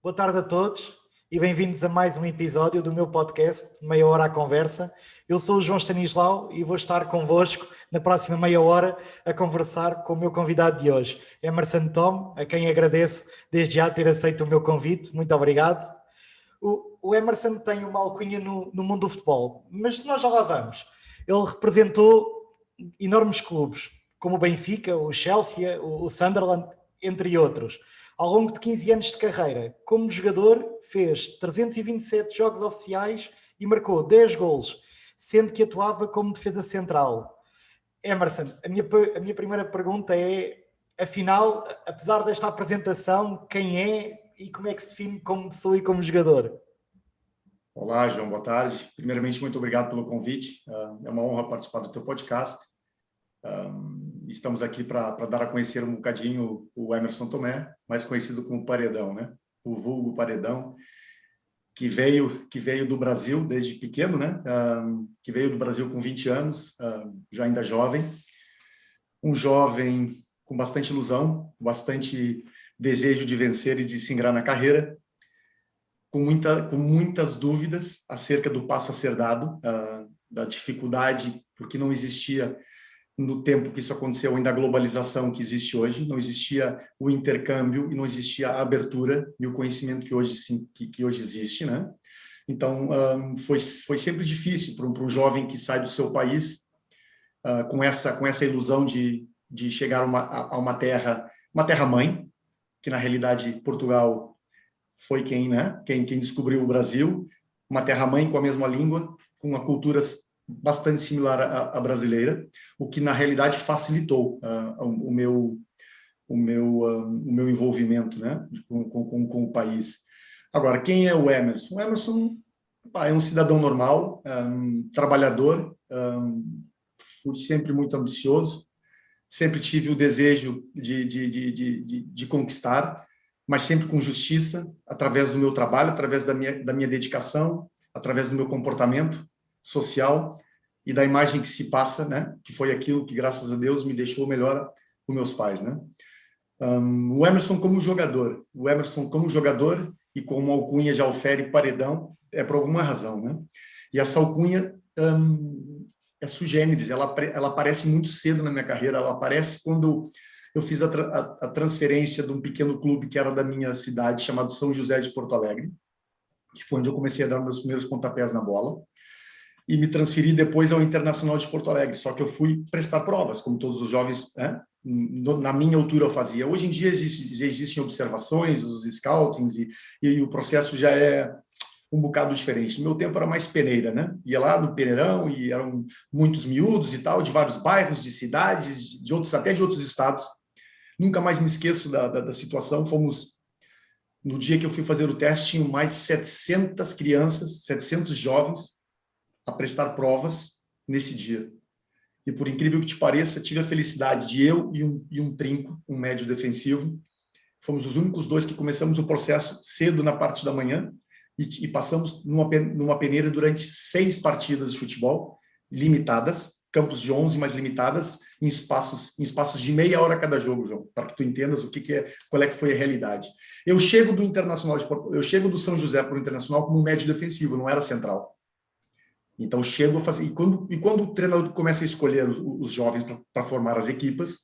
Boa tarde a todos e bem-vindos a mais um episódio do meu podcast, Meia Hora à Conversa. Eu sou o João Stanislau e vou estar convosco na próxima meia hora a conversar com o meu convidado de hoje, Emerson Tom, a quem agradeço desde já ter aceito o meu convite. Muito obrigado. O Emerson tem uma alcunha no mundo do futebol, mas nós já lá vamos. Ele representou enormes clubes, como o Benfica, o Chelsea, o Sunderland, entre outros. Ao longo de 15 anos de carreira, como jogador, fez 327 jogos oficiais e marcou 10 golos, sendo que atuava como defesa central. Emerson, a minha primeira pergunta é, afinal, apesar desta apresentação, quem é e como é que se define como pessoa e como jogador? Olá, João, boa tarde. Primeiramente, muito obrigado pelo convite. É uma honra participar do teu podcast. Estamos aqui para dar a conhecer um bocadinho o Emerson Tomé, mais conhecido como Paredão, né? O vulgo Paredão, que veio do Brasil desde pequeno, né? Que veio do Brasil com 20 anos, já ainda jovem. Um jovem com bastante ilusão, bastante desejo de vencer e de se ingrar na carreira, com muitas dúvidas acerca do passo a ser dado, da dificuldade, porque não existia, no tempo que isso aconteceu, ainda a globalização que existe hoje, não existia o intercâmbio e não existia a abertura e o conhecimento que hoje, sim, que hoje existe, né? Então, foi sempre difícil para um jovem que sai do seu país com essa ilusão de chegar a uma terra-mãe, que na realidade Portugal foi quem descobriu o Brasil, uma terra-mãe com a mesma língua, com uma cultura bastante similar à brasileira, o que na realidade facilitou o meu envolvimento, né, com o país. Agora, quem é o Emerson? O Emerson é um cidadão normal, trabalhador, fui sempre muito ambicioso, sempre tive o desejo de conquistar, mas sempre com justiça, através do meu trabalho, através da minha dedicação, através do meu comportamento social e da imagem que se passa, né? Que foi aquilo que, graças a Deus, me deixou melhor com meus pais, né? O Emerson como jogador e como alcunha de Alfére Paredão é por alguma razão, né? E essa alcunha é sui generis, ela aparece muito cedo na minha carreira, ela aparece quando eu fiz a transferência de um pequeno clube que era da minha cidade, chamado São José de Porto Alegre, que foi onde eu comecei a dar meus primeiros pontapés na bola, e me transferi depois ao Internacional de Porto Alegre, só que eu fui prestar provas, como todos os jovens, né? Na minha altura eu fazia. Hoje em dia existem observações, os scoutings, e o processo já é um bocado diferente. No meu tempo era mais peneira, né? Ia lá no Peneirão e eram muitos miúdos e tal, de vários bairros, de cidades, até de outros estados. Nunca mais me esqueço da situação. No dia que eu fui fazer o teste, tinham mais de 700 crianças, 700 jovens a prestar provas nesse dia. E por incrível que te pareça, tive a felicidade de eu e um trinco, um médio defensivo, fomos os únicos dois que começamos o processo cedo na parte da manhã e passamos numa peneira durante 6 partidas de futebol, limitadas, campos de 11, mas limitadas, em espaços de meia hora cada jogo, João, para que tu entendas qual é que foi a realidade. Eu chego do São José para o Internacional como um médio defensivo, não era central. Então, chego a fazer... E quando o treinador começa a escolher os jovens para formar as equipas,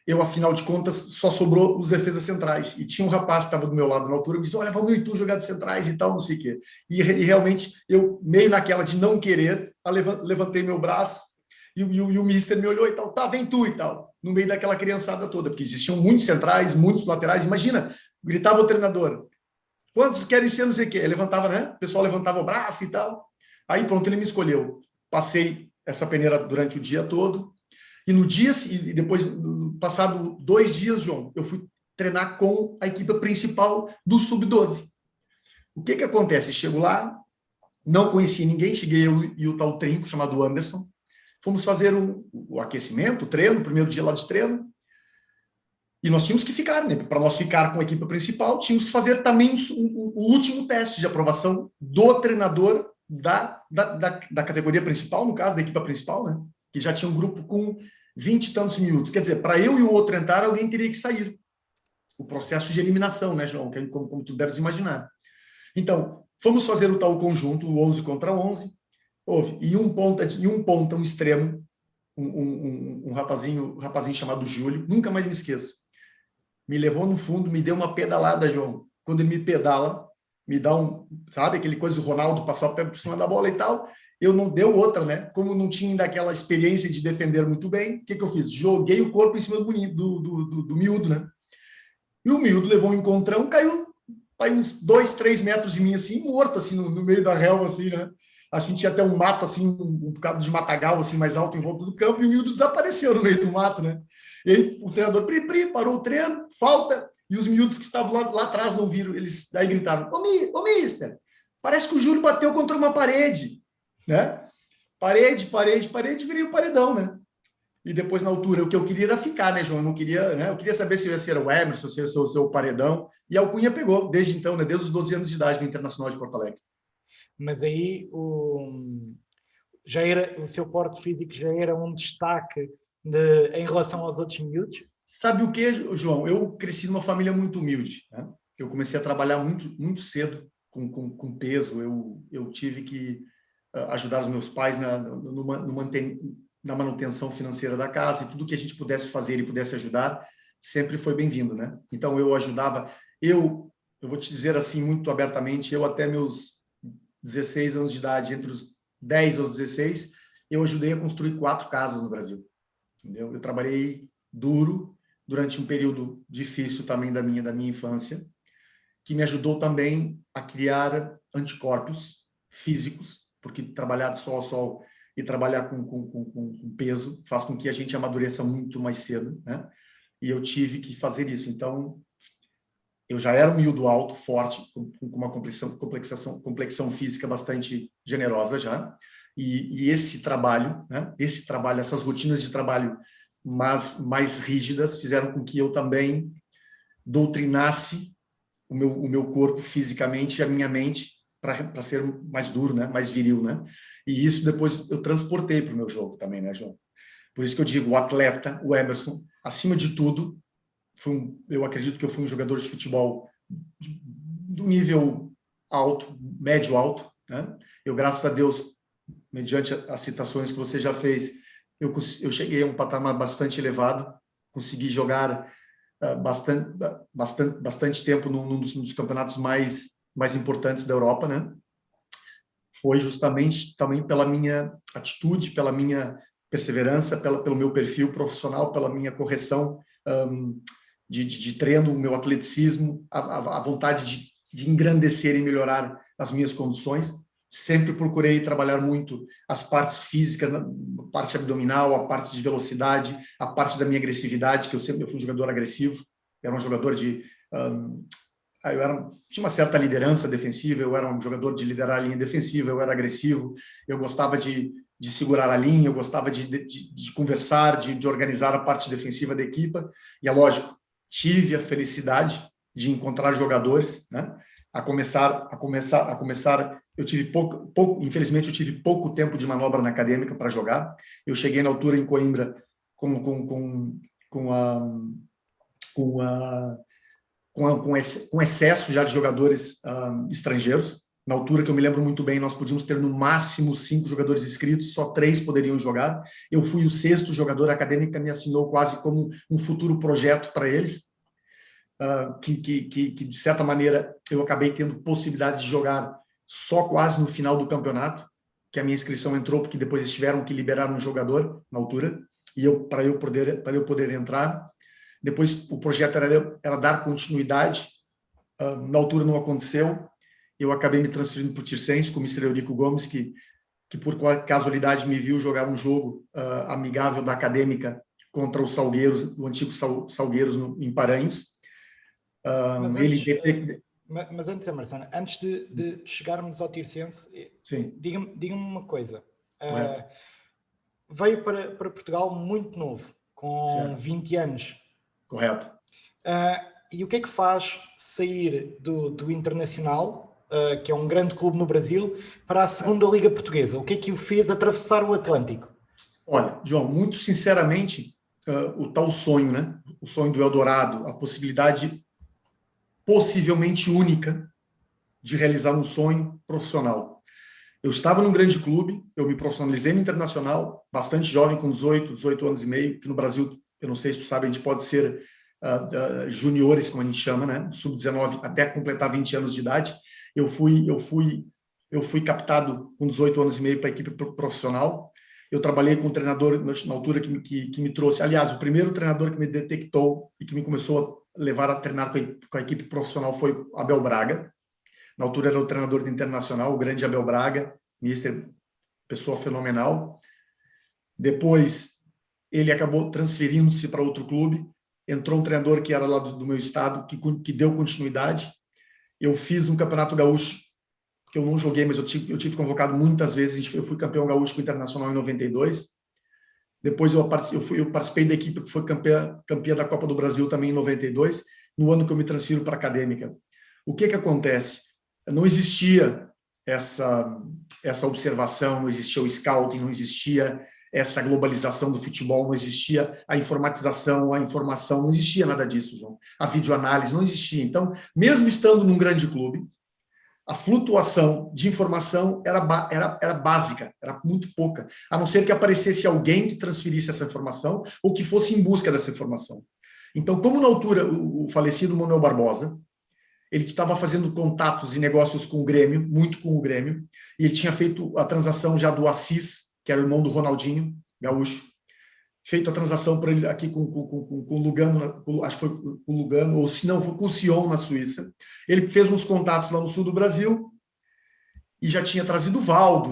eu, afinal de contas, só sobrou os defesas centrais. E tinha um rapaz que estava do meu lado na altura e me disse, olha, vamos eu e tu jogar de centrais e tal, não sei o quê. E realmente, eu, meio naquela de não querer, levantei meu braço e o mister me olhou e tal, tá, vem tu e tal. No meio daquela criançada toda, porque existiam muitos centrais, muitos laterais. Imagina, gritava o treinador, quantos querem ser não sei o quê? Ele levantava, né? O pessoal levantava o braço e tal. Aí, pronto, ele me escolheu. Passei essa peneira durante o dia todo. E depois, passado 2 dias, João, eu fui treinar com a equipe principal do Sub-12. O que acontece? Chego lá, não conheci ninguém, cheguei eu e o tal trinco, chamado Anderson. Fomos fazer o aquecimento, o treino, o primeiro dia lá de treino. E nós tínhamos que ficar, né? Para nós ficar com a equipe principal, tínhamos que fazer também o último teste de aprovação do treinador da categoria principal, no caso, da equipe principal, né? Que já tinha um grupo com 20 e tantos minutos. Quer dizer, para eu e o outro entrar, alguém teria que sair. o processo de eliminação, né, João? Como tu deves imaginar. Então, fomos fazer o tal conjunto, o 11 contra 11, houve, e um ponta, um extremo, um rapazinho chamado Júlio, nunca mais me esqueço, me levou no fundo, me deu uma pedalada, João. Quando ele me pedala, me dá sabe, aquele coisa do Ronaldo passar o pé por cima da bola e tal, eu não deu outra, né? Como não tinha ainda aquela experiência de defender muito bem, o que eu fiz? Joguei o corpo em cima do miúdo, né? E o miúdo levou um encontrão, caiu uns 2, 3 metros de mim, assim, morto, assim, no meio da relva, assim, né? Assim, tinha até um mato, assim, um bocado de matagal, assim, mais alto em volta do campo, e o miúdo desapareceu no meio do mato, né? E aí o treinador, parou o treino, falta, e os miúdos que estavam lá atrás não viram, eles daí gritaram, ô mister, parece que o Júlio bateu contra uma parede, né? Parede, virei o paredão, né? E depois, na altura, o que eu queria era ficar, né, João? Eu não queria, né? Eu queria saber se eu ia ser o Emerson, se eu ia ser o seu paredão. E a alcunha pegou, desde então, né? Desde os 12 anos de idade no Internacional de Porto Alegre. Mas aí o seu porte físico já era um destaque em relação aos outros miúdos? Sabe o que, João? Eu cresci numa família muito humilde, né? Eu comecei a trabalhar muito cedo com peso. Eu tive que ajudar os meus pais na manutenção financeira da casa, e tudo que a gente pudesse fazer e pudesse ajudar, sempre foi bem-vindo, né? Então, eu ajudava, eu vou te dizer assim, muito abertamente, eu até meus 16 anos de idade, entre os 10 aos 16, eu ajudei a construir 4 casas no Brasil, entendeu? Eu trabalhei duro durante um período difícil também da minha infância, que me ajudou também a criar anticorpos físicos, porque trabalhar de sol a sol e trabalhar com peso faz com que a gente amadureça muito mais cedo, né? E eu tive que fazer isso. Então, eu já era um miúdo alto, forte, com uma complexão física bastante generosa já. E esse trabalho, né? Essas rotinas de trabalho mais rígidas fizeram com que eu também doutrinasse o meu corpo fisicamente e a minha mente para ser mais duro, né? Mais viril, né? E isso depois eu transportei para o meu jogo também, né, João? Por isso que eu digo, o atleta, o Emerson, acima de tudo, eu acredito que eu fui um jogador de futebol do nível alto, médio alto, né? Eu, graças a Deus, mediante as citações que você já fez, eu cheguei a um patamar bastante elevado, consegui jogar bastante tempo num dos campeonatos mais importantes da Europa, né? Foi justamente também pela minha atitude, pela minha perseverança, pelo meu perfil profissional, pela minha correção de treino, o meu atleticismo, a vontade de engrandecer e melhorar as minhas condições. Sempre procurei trabalhar muito as partes físicas, a parte abdominal, a parte de velocidade, a parte da minha agressividade, que eu fui um jogador agressivo, era um jogador tinha uma certa liderança defensiva, eu era um jogador de liderar a linha defensiva, eu era agressivo, eu gostava de segurar a linha, eu gostava de conversar, de organizar a parte defensiva da equipa, e é lógico, tive a felicidade de encontrar jogadores, né? A começar, eu tive infelizmente eu tive pouco tempo de manobra na acadêmica para jogar. Eu cheguei na altura em Coimbra com excesso já de jogadores estrangeiros. Na altura, que eu me lembro muito bem, nós podíamos ter no máximo 5 jogadores inscritos, só 3 poderiam jogar. Eu fui o 6º jogador, a acadêmica me assinou quase como um futuro projeto para eles, que de certa maneira eu acabei tendo possibilidade de jogar só quase no final do campeonato, que a minha inscrição entrou, porque depois eles tiveram que liberar um jogador na altura, e para eu poder entrar. Depois o projeto era dar continuidade, na altura não aconteceu, eu acabei me transferindo para o Tirsense, com o Mr. Eurico Gomes, que por casualidade me viu jogar um jogo amigável da acadêmica contra o Salgueiros, o antigo Salgueiros em Paranhos. Mas antes, Emerson, antes de chegarmos ao Tirsense, diga-me uma coisa. Veio para Portugal muito novo, com 20 anos. Correto. E o que é que faz sair do Internacional, que é um grande clube no Brasil, para a segunda Liga Portuguesa? O que é que o fez atravessar o Atlântico? Olha, João, muito sinceramente, o tal sonho, né? O sonho do Eldorado, a possibilidade possivelmente única de realizar um sonho profissional. Eu estava num grande clube, eu me profissionalizei no internacional, bastante jovem, com 18 anos e meio, que no Brasil, eu não sei se tu sabe, a gente pode ser juniores, como a gente chama, né? Sub-19 até completar 20 anos de idade. Eu fui captado com 18 anos e meio para a equipe profissional. Eu trabalhei com um treinador na altura que me trouxe, aliás, o primeiro treinador que me detectou e que me começou a levar a treinar com a equipe profissional foi Abel Braga. Na altura era o treinador do Internacional, o grande Abel Braga, mister, pessoa fenomenal. Depois ele acabou transferindo-se para outro clube, entrou um treinador que era lá do meu estado, que deu continuidade. Eu fiz um campeonato gaúcho, que eu não joguei, mas eu tive convocado muitas vezes. Eu fui campeão gaúcho com o Internacional em 92. Depois eu participei da equipe que foi campeã da Copa do Brasil também em 92, no ano que eu me transfiro para a Acadêmica. O que acontece? Não existia essa observação, não existia o scouting, não existia essa globalização do futebol, não existia a informatização, a informação, não existia nada disso, João. A videoanálise não existia. Então, mesmo estando num grande clube, a flutuação de informação era básica, era muito pouca, a não ser que aparecesse alguém que transferisse essa informação ou que fosse em busca dessa informação. Então, como na altura o falecido Manuel Barbosa, ele estava fazendo contatos e negócios com o Grêmio, muito com o Grêmio, e ele tinha feito a transação já do Assis, que era o irmão do Ronaldinho, gaúcho, feito a transação para ele aqui com o Lugano, acho que foi com o Lugano, ou se não, foi com o Sion, na Suíça. Ele fez uns contatos lá no sul do Brasil e já tinha trazido o Valdo,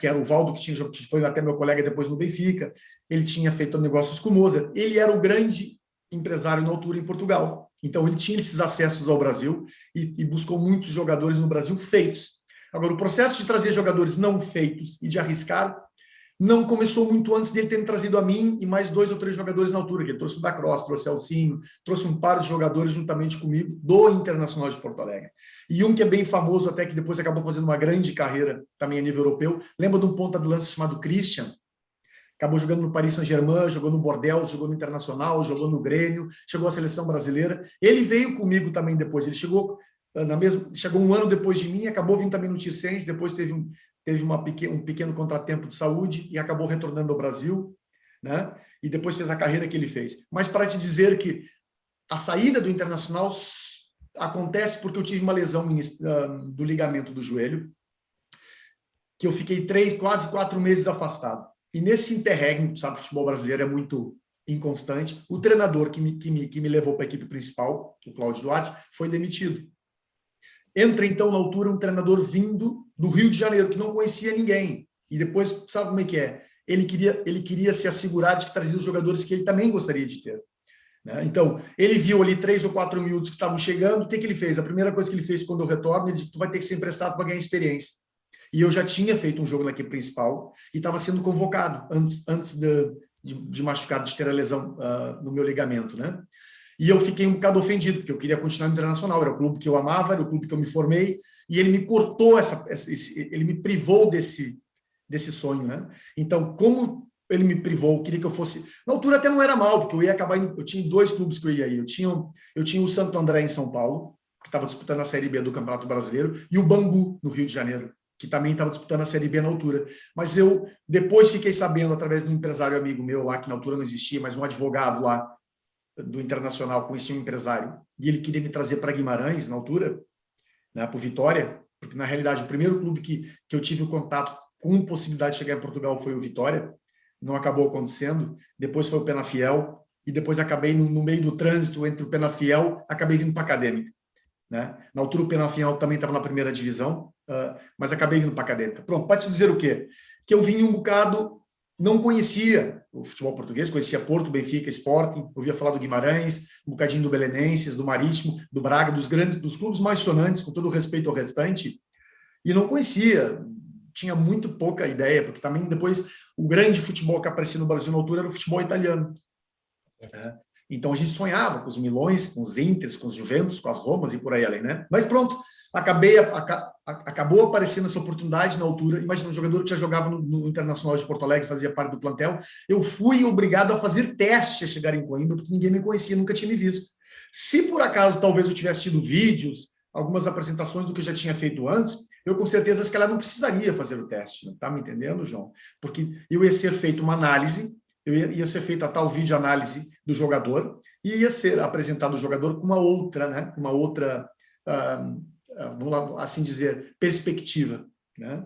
que era o Valdo que foi até meu colega depois no Benfica. Ele tinha feito negócios com o Mozart. Ele era o grande empresário na altura em Portugal. Então, ele tinha esses acessos ao Brasil e buscou muitos jogadores no Brasil feitos. Agora, o processo de trazer jogadores não feitos e de arriscar não começou muito antes dele ter me trazido a mim e mais 2 ou 3 jogadores na altura, que ele trouxe o Dacross, trouxe o Elcinho, trouxe um par de jogadores juntamente comigo do Internacional de Porto Alegre. E um que é bem famoso, até que depois acabou fazendo uma grande carreira também a nível europeu. Lembra de um ponta de lança chamado Christian? Acabou jogando no Paris Saint-Germain, jogou no Bordeaux, jogou no Internacional, jogou no Grêmio, chegou à seleção brasileira. Ele veio comigo também depois, ele chegou um ano depois de mim, acabou vindo também no Tirsense, depois teve um pequeno contratempo de saúde e acabou retornando ao Brasil, né? E depois fez a carreira que ele fez. Mas para te dizer que a saída do Internacional acontece porque eu tive uma lesão do ligamento do joelho, que eu fiquei quase 4 meses afastado. E nesse interregno, sabe, o futebol brasileiro é muito inconstante, o treinador que me levou para a equipe principal, o Cláudio Duarte, foi demitido. Entra, então, na altura, um treinador vindo do Rio de Janeiro, que não conhecia ninguém. E depois, sabe como é que é? Ele queria se assegurar de que trazia os jogadores que ele também gostaria de ter, né? Então, ele viu ali 3 ou 4 miúdos que estavam chegando. O que ele fez? A primeira coisa que ele fez quando eu retorno, ele disse: tu vai ter que ser emprestado para ganhar experiência. E eu já tinha feito um jogo na equipe principal e estava sendo convocado antes de machucar, de ter a lesão no meu ligamento, né? E eu fiquei um bocado ofendido, porque eu queria continuar no Internacional, era o clube que eu amava, era o clube que eu me formei, e ele me cortou, ele me privou desse sonho, né? Então, como ele me privou, queria que eu fosse... Na altura até não era mal, porque eu ia acabar... Eu tinha 2 clubes que eu ia ir. Eu tinha o Santo André em São Paulo, que estava disputando a Série B do Campeonato Brasileiro, e o Bangu, no Rio de Janeiro, que também estava disputando a Série B na altura. Mas eu depois fiquei sabendo, através de um empresário amigo meu lá, que na altura não existia, mas um advogado lá do Internacional, conheci um empresário, e ele queria me trazer para Guimarães, na altura, né, para o Vitória, porque, na realidade, o primeiro clube que eu tive o contato com possibilidade de chegar em Portugal foi o Vitória, não acabou acontecendo. Depois foi o Penafiel, e depois acabei, no meio do trânsito entre o Penafiel, acabei vindo para a Acadêmica, né? Na altura, o Penafiel também estava na primeira divisão, mas acabei vindo para a Acadêmica. Pronto, para te dizer o quê? Que eu vim um bocado... Não conhecia o futebol português, conhecia Porto, Benfica, Sporting, ouvia falar do Guimarães, um bocadinho do Belenenses, do Marítimo, do Braga, dos clubes mais sonantes, com todo o respeito ao restante, e não conhecia, tinha muito pouca ideia, porque também depois o grande futebol que aparecia no Brasil na altura era o futebol italiano. Né? Então a gente sonhava com os Milões, com os Inters, com os Juventus, com as Romas e por aí além, né? Mas pronto, acabou aparecendo essa oportunidade na altura. Imagina, um jogador que já jogava no Internacional de Porto Alegre, fazia parte do plantel. Eu fui obrigado a fazer teste a chegar em Coimbra, porque ninguém me conhecia, nunca tinha me visto. Se por acaso talvez eu tivesse tido vídeos, algumas apresentações do que eu já tinha feito antes, eu com certeza que ela não precisaria fazer o teste, tá me entendendo, João? Porque eu ia ser feita uma análise, ia ser feita a tal videoanálise do jogador e ia ser apresentado o jogador com uma outra, né? Uma outra, vamos lá, assim dizer, perspectiva, né?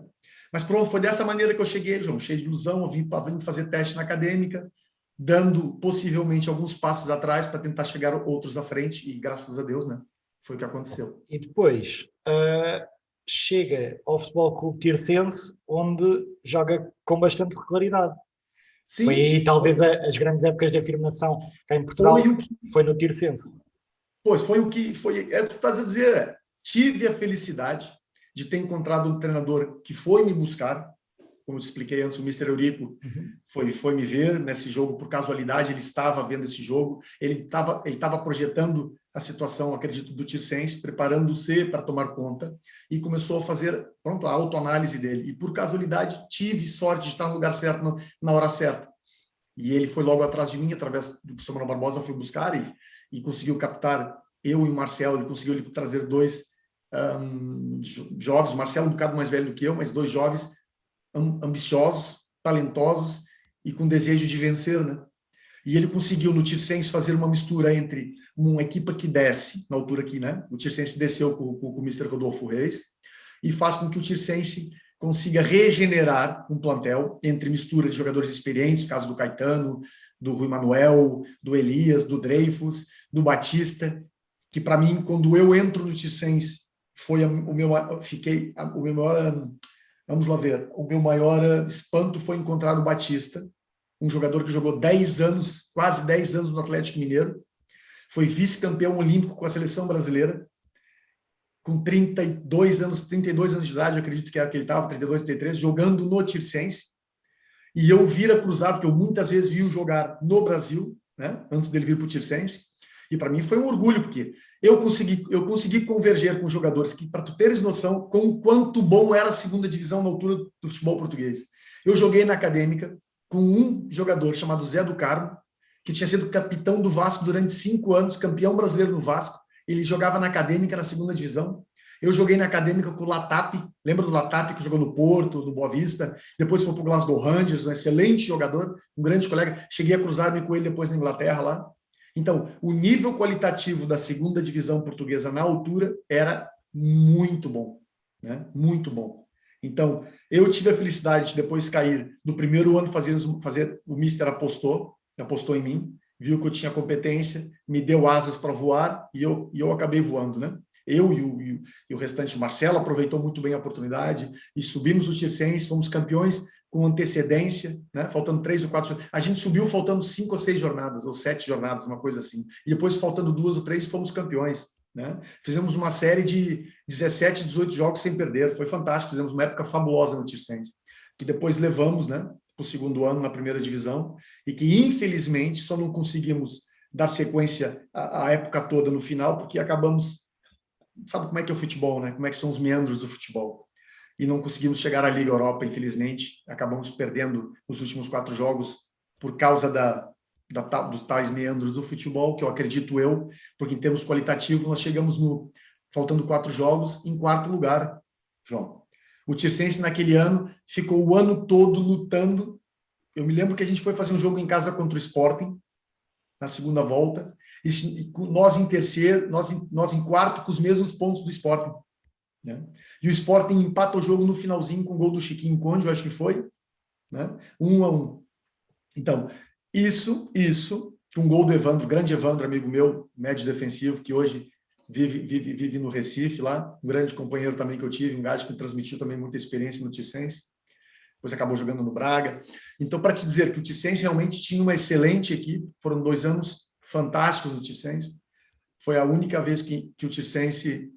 Mas pronto, foi dessa maneira que eu cheguei, João, cheio de ilusão, eu vim fazer teste na acadêmica, dando possivelmente alguns passos atrás para tentar chegar outros à frente e graças a Deus, né? Foi o que aconteceu. E depois chega ao Futebol Clube Tirsense, onde joga com bastante regularidade. Sim, foi aí talvez as grandes épocas de afirmação cá em Portugal, foi no Tirsense. Pois, foi o que foi. É o que tu estás a dizer. Tive a felicidade de ter encontrado um treinador que foi me buscar, como eu te expliquei antes, o Mr. Eurico foi me ver nesse jogo, por casualidade, ele estava vendo esse jogo, ele estava projetando a situação, acredito, do Tirsense, preparando-se para tomar conta, e começou a fazer, pronto, a autoanálise dele. E por casualidade, tive sorte de estar no lugar certo, na hora certa. E ele foi logo atrás de mim, através do professor Manuel Barbosa, eu fui buscar e conseguiu captar eu e o Marcelo, ele conseguiu trazer dois jovens, o Marcelo um bocado mais velho do que eu, mas dois jovens ambiciosos, talentosos e com desejo de vencer, né? E ele conseguiu no Tirsense fazer uma mistura entre uma equipa que desce, na altura aqui, né? O Tirsense desceu com o Mr. Rodolfo Reis, e faz com que o Tirsense consiga regenerar um plantel entre mistura de jogadores experientes, caso do Caetano, do Rui Manuel, do Elias, do Dreyfus, do Batista, que para mim, quando eu entro no Tirsense, foi o meu maior, vamos lá ver, o meu maior espanto foi encontrar o Batista, um jogador que jogou 10 anos, quase 10 anos no Atlético Mineiro, foi vice-campeão olímpico com a seleção brasileira, com 32 anos de idade, eu acredito que era que ele estava, 32, 33, jogando no Tirsense, e eu vira cruzado, porque eu muitas vezes vi-o jogar no Brasil, né, antes dele vir para o Tirsense, e para mim foi um orgulho, porque eu consegui converger com jogadores que, para tu teres noção, com o quanto bom era a segunda divisão na altura do futebol português. Eu joguei na Acadêmica com um jogador chamado Zé do Carmo, que tinha sido capitão do Vasco durante 5 anos, campeão brasileiro no Vasco. Ele jogava na Acadêmica, na segunda divisão. Eu joguei na Acadêmica com o Latap, lembra do Latap que jogou no Porto, no Boa Vista, depois foi para o Glasgow Rangers, um excelente jogador, um grande colega. Cheguei a cruzar-me com ele depois na Inglaterra lá. Então, o nível qualitativo da segunda divisão portuguesa na altura era muito bom, né? Muito bom. Então, eu tive a felicidade de depois cair no primeiro ano fazer o Mister apostou em mim, viu que eu tinha competência, me deu asas para voar e eu acabei voando, né? Eu e o restante, o Marcelo, aproveitou muito bem a oportunidade e subimos o Tirsense, fomos campeões com antecedência, né? Faltando 3 ou 4. A gente subiu faltando 5 ou 6 jornadas, ou 7 jornadas, uma coisa assim. E depois, faltando 2 ou 3, fomos campeões, né? Fizemos uma série de 17, 18 jogos sem perder. Foi fantástico, fizemos uma época fabulosa no Tirsense, que depois levamos, né, para o segundo ano na primeira divisão, e que, infelizmente, só não conseguimos dar sequência à época toda no final, porque acabamos... Sabe como é que é o futebol, né? Como é que são os meandros do futebol. E não conseguimos chegar à Liga Europa, infelizmente. Acabamos perdendo os últimos 4 jogos por causa dos tais meandros do futebol, que eu acredito porque em termos qualitativos nós chegamos faltando 4 jogos, em 4º lugar, João. O Tirsense naquele ano ficou o ano todo lutando. Eu me lembro que a gente foi fazer um jogo em casa contra o Sporting, na segunda volta, e nós em terceiro, nós em quarto, com os mesmos pontos do Sporting, né? E o Sporting empata o jogo no finalzinho com o gol do Chiquinho Conde, eu acho que foi, né? 1-1. Então, isso, com o gol do Evandro, grande Evandro, amigo meu, médio defensivo, que hoje vive no Recife lá, um grande companheiro também que eu tive, um gajo que me transmitiu também muita experiência no Tirsense, depois acabou jogando no Braga. Então, para te dizer que o Tirsense realmente tinha uma excelente equipe, foram 2 anos fantásticos no Tirsense, foi a única vez que o Tirsense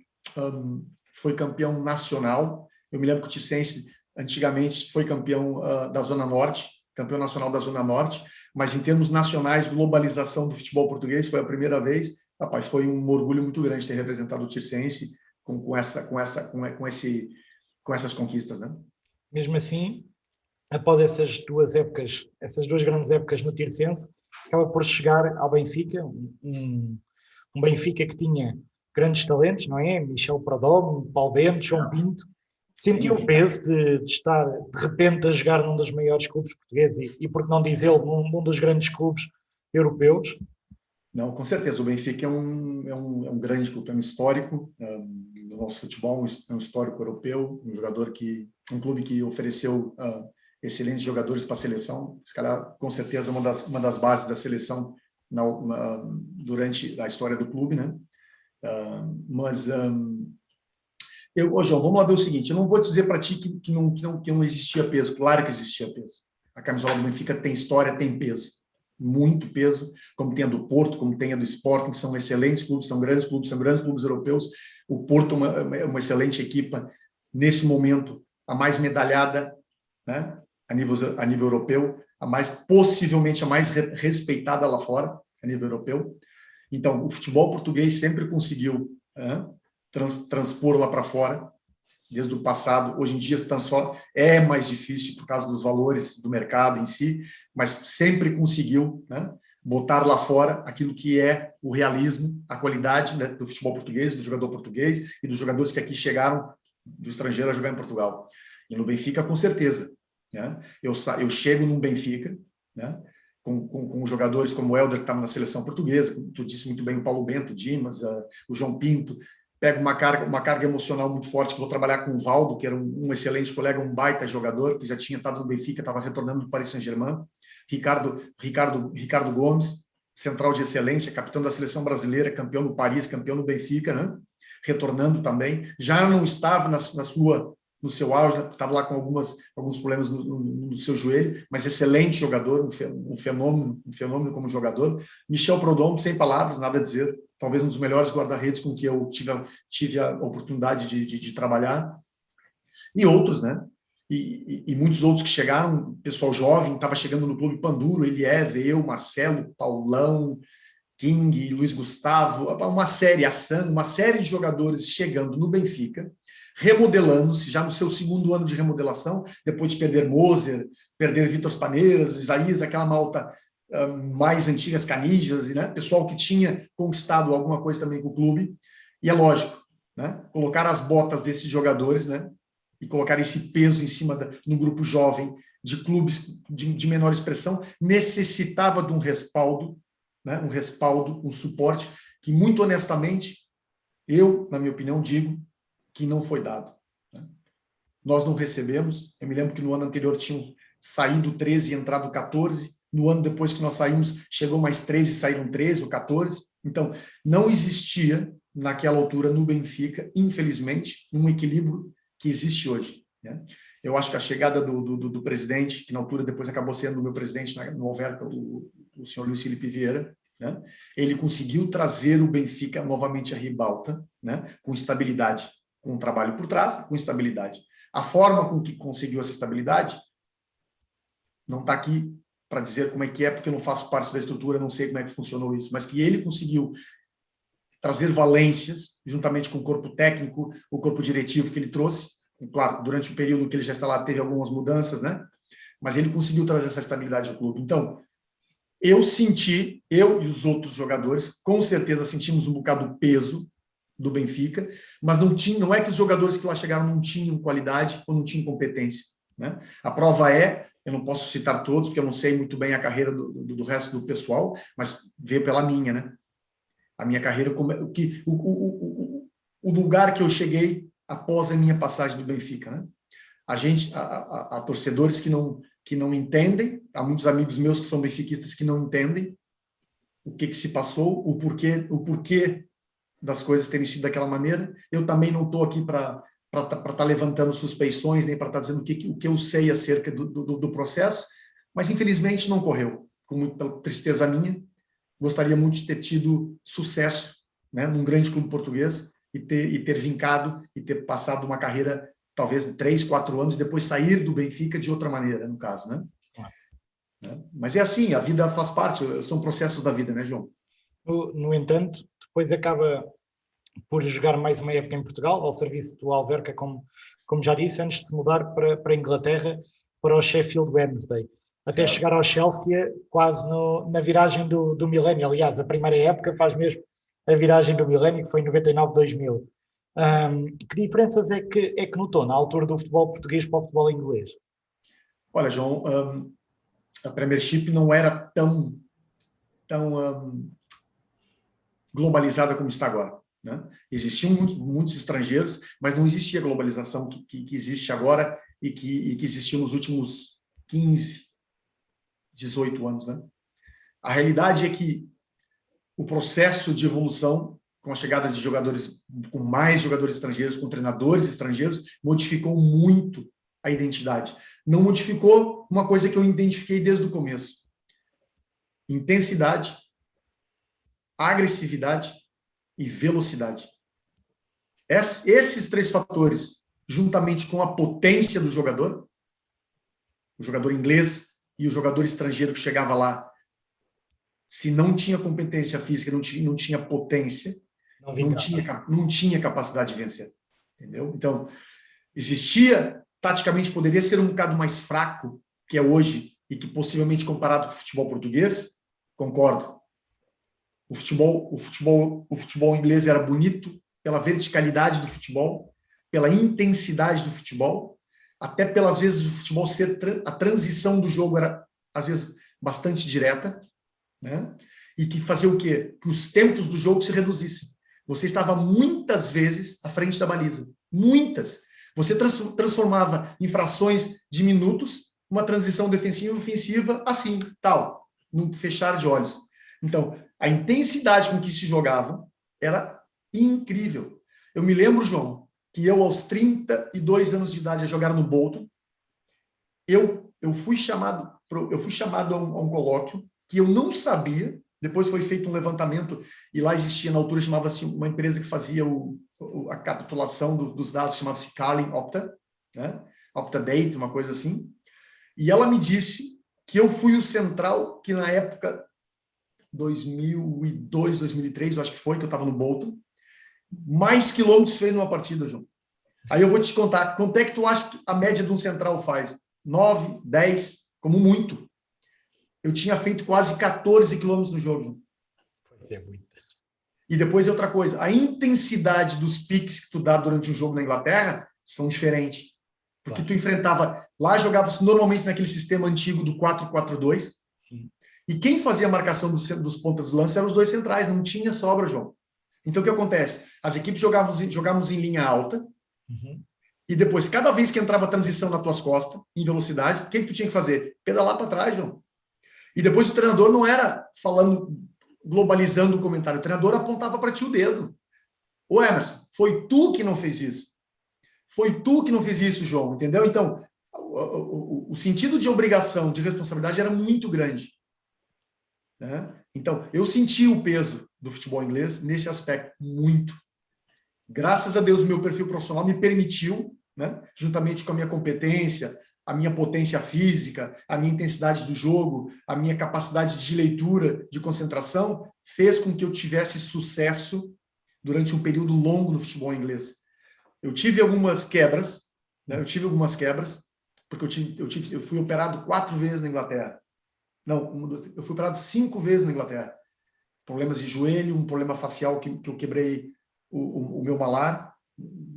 foi campeão nacional. Eu me lembro que o Tirsense, antigamente, foi campeão da Zona Norte, campeão nacional da Zona Norte, mas em termos nacionais, globalização do futebol português, foi a primeira vez. Rapaz, foi um orgulho muito grande ter representado o Tirsense com essas conquistas, né? Mesmo assim, após essas 2 épocas, essas 2 grandes épocas no Tirsense, acaba por chegar ao Benfica, um Um Benfica que tinha grandes talentos, não é? Michel Perdomo, Paulo Bento, João Pinto. Sentiu o peso de estar, de repente, a jogar num dos maiores clubes portugueses e por que não dizê-lo, num dos grandes clubes europeus? Não, com certeza. O Benfica é um grande clube, é um histórico do nosso futebol, é um histórico europeu, um clube que ofereceu excelentes jogadores para a seleção. Se calhar, com certeza, uma das bases da seleção durante a história do clube, né? João, vamos lá ver o seguinte, eu não vou dizer para ti que não existia peso, claro que existia peso. A camisola do Benfica tem história, tem peso, muito peso, como tem a do Porto, como tem a do Sporting, são excelentes clubes, são grandes clubes europeus. O Porto é uma excelente equipa, nesse momento, a mais medalhada, né, a nível europeu, possivelmente a mais respeitada lá fora, a nível europeu. Então, o futebol português sempre conseguiu transpor lá para fora, desde o passado. Hoje em dia é mais difícil por causa dos valores do mercado em si, mas sempre conseguiu, né, botar lá fora aquilo que é o realismo, a qualidade, né, do futebol português, do jogador português e dos jogadores que aqui chegaram do estrangeiro a jogar em Portugal. E no Benfica, com certeza. Né? Eu chego num Benfica, né, com jogadores como o Helder, que estava na seleção portuguesa, como tu disse muito bem, o Paulo Bento, o Dimas, o João Pinto. Pego uma carga emocional muito forte, que vou trabalhar com o Valdo, que era um excelente colega, um baita jogador, que já tinha estado no Benfica, estava retornando do Paris Saint-Germain. Ricardo Gomes, central de excelência, capitão da seleção brasileira, campeão no Paris, campeão no Benfica, né? Retornando também. Já não estava no seu auge, né? Estava lá com alguns problemas no seu joelho, mas excelente jogador, um fenômeno como jogador. Michel Perdomo, sem palavras, nada a dizer. Talvez um dos melhores guarda-redes com que eu tive a oportunidade de trabalhar. E outros, né? E muitos outros que chegaram, pessoal jovem, estava chegando no clube, Panduro, Eliever, eu, Marcelo, Paulão, King, Luiz Gustavo, uma série de jogadores chegando no Benfica, remodelando-se, já no seu segundo ano de remodelação, depois de perder Moser, perder Vitor Spaneiras, Isaías, aquela malta mais antigas, Canijas, né? Pessoal que tinha conquistado alguma coisa também com o clube. E é lógico, né? Colocar as botas desses jogadores, né? E colocar esse peso em cima no grupo jovem de clubes de menor expressão, necessitava de um respaldo, né? Um suporte que, muito honestamente, eu, na minha opinião, digo que não foi dado. Né? Nós não recebemos. Eu me lembro que no ano anterior tinham saído 13 e entrado 14. No ano depois que nós saímos, chegou mais 13 e saíram 13 ou 14. Então, não existia, naquela altura, no Benfica, infelizmente, um equilíbrio que existe hoje. Né? Eu acho que a chegada do presidente, que na altura depois acabou sendo o meu presidente no Alverca, o senhor Luiz Felipe Vieira, né? Ele conseguiu trazer o Benfica novamente à ribalta, né? Com estabilidade, com um trabalho por trás, com estabilidade. A forma com que conseguiu essa estabilidade não está aqui para dizer como é que é, porque eu não faço parte da estrutura, não sei como é que funcionou isso, mas que ele conseguiu trazer valências, juntamente com o corpo técnico, o corpo diretivo que ele trouxe. Claro, durante o período que ele já está lá, teve algumas mudanças, né? Mas ele conseguiu trazer essa estabilidade ao clube. Então, eu e os outros jogadores, com certeza sentimos um bocado do peso do Benfica, mas não é que os jogadores que lá chegaram não tinham qualidade ou não tinham competência. Né? A prova eu não posso citar todos, porque eu não sei muito bem a carreira do resto do pessoal, mas vê pela minha, né? A minha carreira, o lugar que eu cheguei após a minha passagem do Benfica. Né? Há torcedores que não entendem, há muitos amigos meus que são benfiquistas que não entendem o que se passou, o porquê das coisas terem sido daquela maneira. Eu também não estou aqui para estar levantando suspeições, nem para estar dizendo o que eu sei acerca do processo, mas infelizmente não correu, com muita tristeza minha. Gostaria muito de ter tido sucesso, né, num grande clube português e ter vincado e ter passado uma carreira, talvez 3, 4 anos, depois sair do Benfica de outra maneira, no caso, né? Mas é assim, a vida faz parte, são processos da vida, né, João? No entanto, depois acaba por jogar mais uma época em Portugal, ao serviço do Alverca, como já disse, antes de se mudar para a Inglaterra, para o Sheffield Wednesday, até chegar ao Chelsea quase na viragem do milénio. Aliás, a primeira época faz mesmo a viragem do milénio, que foi em 99-2000. Que diferenças é que notou na altura do futebol português para o futebol inglês? Olha, João, a Premiership não era tão globalizada como está agora, né? Existiam muitos estrangeiros, mas não existia a globalização que existe agora e que existiu nos últimos 15, 18 anos, né? A realidade é que o processo de evolução, com a chegada de jogadores, com mais jogadores estrangeiros, com treinadores estrangeiros, modificou muito a identidade. Não modificou uma coisa que eu identifiquei desde o começo: intensidade, agressividade e velocidade. Esses três fatores, juntamente com a potência do jogador, o jogador inglês e o jogador estrangeiro que chegava lá, se não tinha competência física, não tinha potência, não tinha capacidade de vencer. Entendeu? Então, taticamente, poderia ser um bocado mais fraco que é hoje e que possivelmente comparado com o futebol português, concordo. O futebol inglês era bonito pela verticalidade do futebol, pela intensidade do futebol, até pelas vezes o futebol a transição do jogo era às vezes bastante direta, né? E que fazia o quê? Que os tempos do jogo se reduzissem. Você estava muitas vezes à frente da baliza, muitas. Você transformava em frações de minutos uma transição defensiva e ofensiva assim, tal, num fechar de olhos. Então, a intensidade com que se jogava era incrível. Eu me lembro, João, que eu, aos 32 anos de idade, a jogar no Bolton, eu fui chamado a um colóquio que eu não sabia. Depois foi feito um levantamento e lá existia, na altura, chamava-se uma empresa que fazia a capitulação dos dados, chamava-se Carling Opta, né? Optadate, uma coisa assim. E ela me disse que eu fui o central que, na época, 2002, 2003, eu acho que foi, que eu estava no Bolton, mais quilômetros fez numa partida, João. Aí eu vou te contar, quanto é que tu acha que a média de um central faz? 9, 10, como muito. Eu tinha feito quase 14 quilômetros no jogo, João. Pois é, muito. E depois outra coisa, a intensidade dos piques que tu dá durante um jogo na Inglaterra são diferentes. Porque tu enfrentava, lá jogava-se normalmente naquele sistema antigo do 4-4-2. Sim. E quem fazia a marcação dos pontas de lança eram os dois centrais, não tinha sobra, João. Então o que acontece? As equipes jogávamos em linha alta, e depois, cada vez que entrava a transição nas tuas costas, em velocidade, o que tu tinha que fazer? Pedalar para trás, João. E depois o treinador não era globalizando o comentário, o treinador apontava para ti o dedo. Ô Emerson, foi tu que não fez isso. Foi tu que não fez isso, João, entendeu? Então, o sentido de obrigação, de responsabilidade era muito grande. Né? Então, eu senti o peso do futebol inglês nesse aspecto, muito. Graças a Deus, o meu perfil profissional me permitiu, né, juntamente com a minha competência, a minha potência física, a minha intensidade do jogo, a minha capacidade de leitura, de concentração, fez com que eu tivesse sucesso durante um período longo no futebol inglês. Eu tive algumas quebras, né? Porque eu fui operado 4 vezes na Inglaterra. Não, eu fui operado 5 vezes na Inglaterra. Problemas de joelho, um problema facial que eu quebrei o meu malar,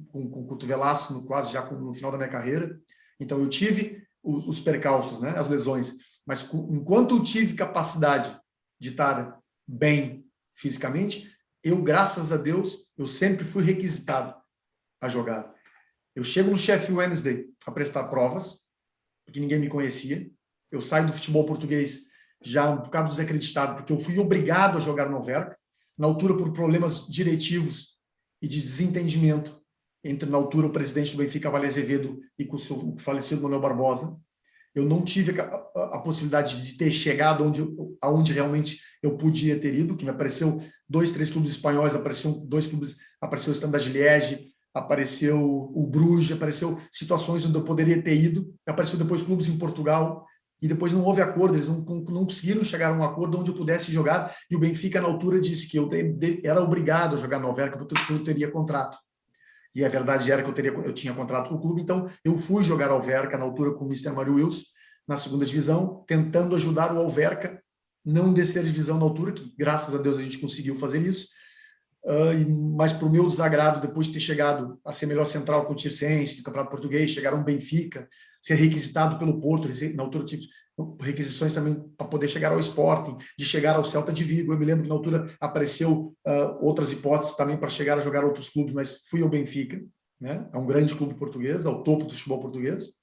com cotovelaço, quase já no final da minha carreira. Então, eu tive os percalços, né, as lesões. Mas, enquanto eu tive capacidade de estar bem fisicamente, graças a Deus, eu sempre fui requisitado a jogar. Eu chego no Sheffield Wednesday a prestar provas, porque ninguém me conhecia. Eu saio do futebol português já um bocado desacreditado, porque eu fui obrigado a jogar no Alverca, na altura por problemas diretivos e de desentendimento entre, na altura, o presidente do Benfica, Vale Azevedo, e com o seu falecido Manuel Barbosa. Eu não tive a possibilidade de ter chegado aonde realmente eu podia ter ido, que me apareceu 2, 3 clubes espanhóis, apareceu o Standard de Liège, apareceu o Bruges, apareceu situações onde eu poderia ter ido, apareceu depois clubes em Portugal, e depois não houve acordo, eles não conseguiram chegar a um acordo onde eu pudesse jogar, e o Benfica, na altura, disse que eu era obrigado a jogar no Alverca, porque eu teria contrato. E a verdade era que eu tinha contrato com o clube, então eu fui jogar Alverca, na altura, com o Mr. Mário Wilson, na segunda divisão, tentando ajudar o Alverca não descer a divisão na altura, que graças a Deus a gente conseguiu fazer isso. mas para o meu desagrado, depois de ter chegado a ser melhor central com o Tirsense, no Campeonato Português, chegar a um Benfica, ser requisitado pelo Porto, na altura tive requisições também para poder chegar ao Sporting, de chegar ao Celta de Vigo. Eu me lembro que na altura apareceu outras hipóteses também para chegar a jogar outros clubes, mas fui ao Benfica, né? É um grande clube português, ao topo do futebol português.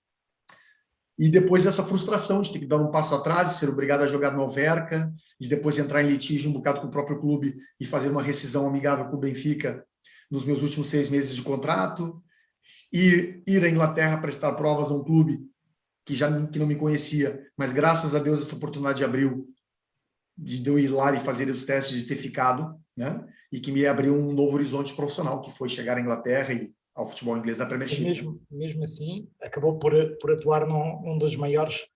E depois essa frustração de ter que dar um passo atrás, de ser obrigado a jogar no Alverca, de depois entrar em litígio um bocado com o próprio clube e fazer uma rescisão amigável com o Benfica nos meus últimos 6 meses de contrato, e ir à Inglaterra prestar provas a um clube que não me conhecia, mas graças a Deus essa oportunidade abriu de eu ir lá e fazer os testes de ter ficado, né? E que me abriu um novo horizonte profissional, que foi chegar à Inglaterra e ao futebol inglês da Premiership. Mesmo assim, acabou por atuar num dos maiores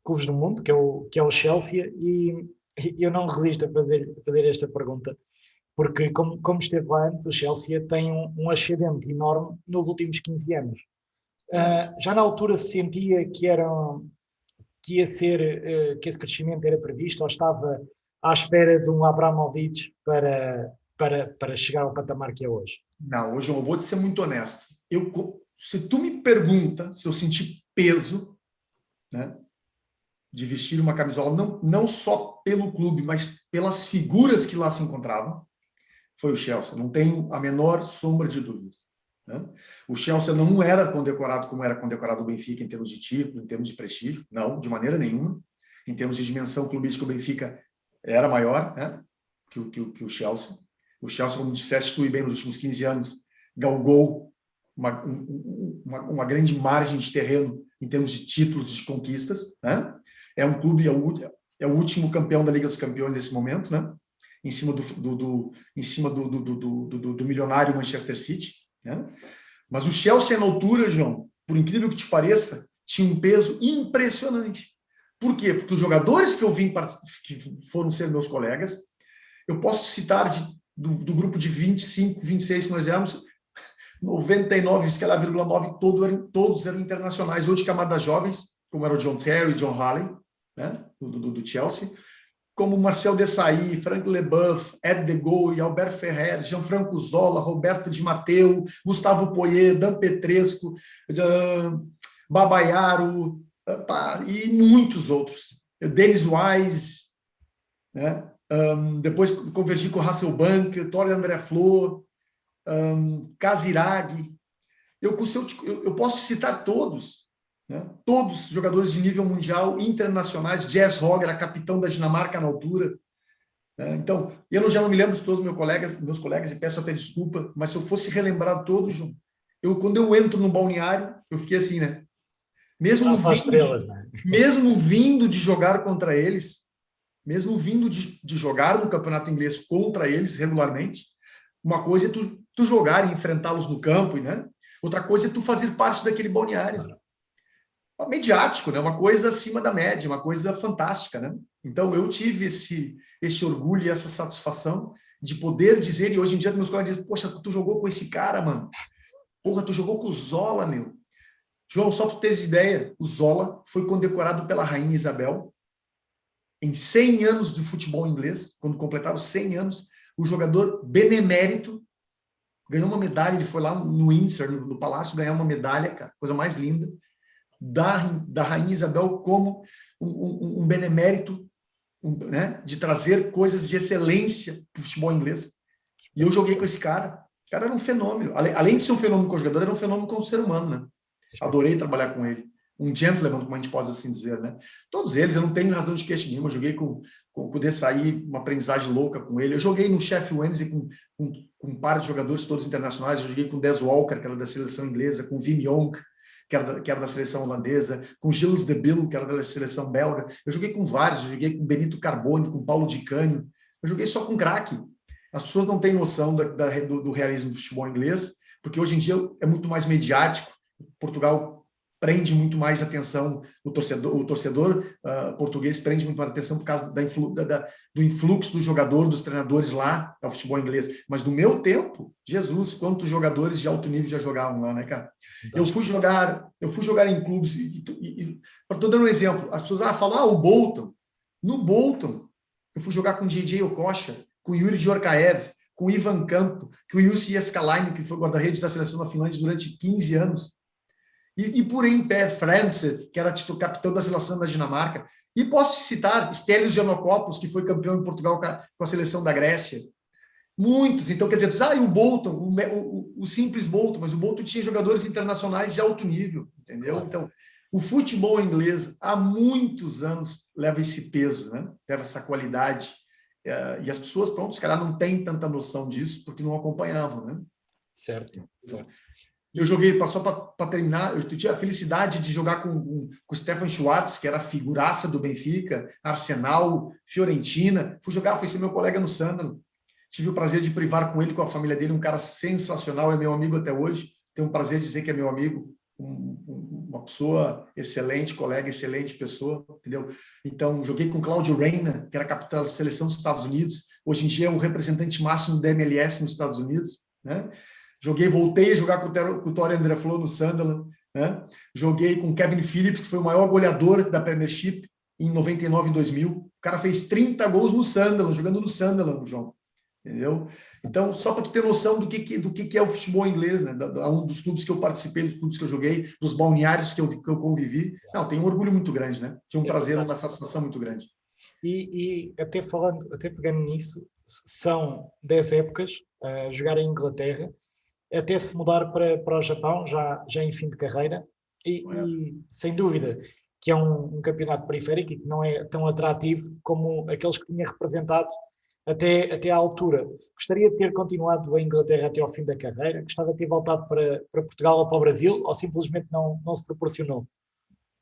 clubes do mundo, que é o Chelsea, e eu não resisto a fazer esta pergunta, porque como esteve lá antes, o Chelsea tem um ascendente enorme nos últimos 15 anos. Já na altura se sentia que esse crescimento era previsto, ou estava à espera de um Abramovich para chegar ao patamar que é hoje? Não, hoje eu vou te ser muito honesto. Se tu me pergunta se eu senti peso, né, de vestir uma camisola, não só pelo clube, mas pelas figuras que lá se encontravam, foi o Chelsea. Não tenho a menor sombra de dúvidas. Né? O Chelsea não era condecorado como era condecorado o Benfica em termos de título, em termos de prestígio, não, de maneira nenhuma. Em termos de dimensão clubística, o Benfica era maior, né, que o Chelsea. O Chelsea, como disseste tu e bem, nos últimos 15 anos, galgou uma grande margem de terreno em termos de títulos, de conquistas. Né? É um clube, é o último campeão da Liga dos Campeões nesse momento, né? Em cima do milionário Manchester City. Né? Mas o Chelsea, na altura, João, por incrível que te pareça, tinha um peso impressionante. Por quê? Porque os jogadores que eu vim, que foram ser meus colegas, eu posso citar do grupo de 25, 26 que nós éramos, 99,9% todos eram internacionais, ou de camadas jovens, como era o John Terry, John Halley, né, do Chelsea, como Marcel Desailly, Frank Leboeuf, Ed de Gaulle, Albert Ferrer, Gianfranco Zola, Roberto Di Matteo, Gustavo Poyet, Dan Petrescu, Babayaro, e muitos outros. Dennis Wise, né? Depois convergi com o Hasselbank, Torre André Flor, Casiraghi. Eu posso citar todos, né? Todos jogadores de nível mundial, internacionais. Jess Hogg era capitão da Dinamarca na altura. Né? Então, eu já não me lembro de todos meus colegas, e peço até desculpa, mas se eu fosse relembrar todos, João, quando eu entro no balneário, eu fiquei assim, né? Mesmo vindo de jogar contra eles, mesmo vindo de jogar no campeonato inglês contra eles regularmente, uma coisa é tu jogar e enfrentá-los no campo, né? Outra coisa é tu fazer parte daquele balneário. Mediático, né? Uma coisa acima da média, uma coisa fantástica, né? Então, eu tive esse orgulho e essa satisfação de poder dizer, e hoje em dia meus colegas dizem, poxa, tu jogou com esse cara, mano. Porra, tu jogou com o Zola, meu. João, só para tu teres ideia, o Zola foi condecorado pela Rainha Isabel em 100 anos de futebol inglês, quando completaram 100 anos, o jogador benemérito ganhou uma medalha, ele foi lá no Windsor, no Palácio, ganhar uma medalha, cara, coisa mais linda, da Rainha Isabel como um benemérito, né, de trazer coisas de excelência para o futebol inglês. E eu joguei com esse cara. O cara era um fenômeno. Além de ser um fenômeno como jogador, era um fenômeno como ser humano, né? Adorei trabalhar com ele. Um gentleman, como a gente pode assim dizer, né? Todos eles, eu não tenho razão de queixa nenhuma. Eu joguei com o Desailly, uma aprendizagem louca com ele. Eu joguei no Sheffield Wednesday com um par de jogadores todos internacionais. Eu joguei com Des Walker, que era da seleção inglesa, com Wim Jonk, que era da seleção holandesa, com Gilles de Bill, que era da seleção belga. Eu joguei com vários. Eu joguei com Benito Carbone, com Paulo Di Canio. Eu joguei só com craque. As pessoas não têm noção do realismo do futebol inglês, porque hoje em dia é muito mais mediático. Portugal prende muito mais atenção, o torcedor português prende muito mais atenção por causa do influxo do jogador, dos treinadores lá ao futebol inglês. Mas no meu tempo, Jesus, quantos jogadores de alto nível já jogavam lá, né, cara? Eu fui jogar em clubes, estou dando um exemplo, as pessoas falam, o Bolton. No Bolton, eu fui jogar com DJ Okocha, com Yuri Djorkaeff, com o Ivan Campo, que o Jussi Jääskeläinen, que foi guarda-redes da seleção da Finlândia durante 15 anos, e por aí Per Frans, que era capitão da seleção da Dinamarca. E posso citar Stelios Giannakopoulos, que foi campeão em Portugal com a seleção da Grécia. Muitos. Então, quer dizer, e o Bolton, o simples Bolton, mas o Bolton tinha jogadores internacionais de alto nível, entendeu? Então, o futebol inglês, há muitos anos, leva esse peso, né? Leva essa qualidade. E as pessoas, pronto, os caras não têm tanta noção disso, porque não acompanhavam, né? Certo, certo. Eu joguei, só para terminar, eu tive a felicidade de jogar com o Stefan Schwarz, que era a figuraça do Benfica, Arsenal, Fiorentina. Fui jogar, foi ser meu colega no Sunderland. Tive o prazer de privar com ele, com a família dele, um cara sensacional, é meu amigo até hoje. Tenho o prazer de dizer que é meu amigo, uma pessoa excelente, colega, excelente pessoa, entendeu? Então, joguei com Claudio Reyna, que era capitão da seleção dos Estados Unidos. Hoje em dia é o representante máximo da MLS nos Estados Unidos, né? Voltei a jogar com o Tore André Flo no Sunderland, né? Joguei com o Kevin Phillips, que foi o maior goleador da Premiership em 99 e 2000. O cara fez 30 gols no Sunderland, jogando no Sunderland, João. Entendeu? Então, só para tu ter noção do que é o futebol inglês, né? Um dos clubes que eu participei, dos clubes que eu joguei, dos balneários que eu convivi. Não, tem um orgulho muito grande, né? Tinha um prazer, uma satisfação muito grande. E até pegando nisso, são 10 épocas a jogar em Inglaterra, até se mudar para o Japão, já em fim de carreira, e sem dúvida que é um campeonato periférico e que não é tão atrativo como aqueles que tinha representado até à altura. Gostaria de ter continuado a Inglaterra até ao fim da carreira, gostava de ter voltado para Portugal ou para o Brasil, ou simplesmente não se proporcionou?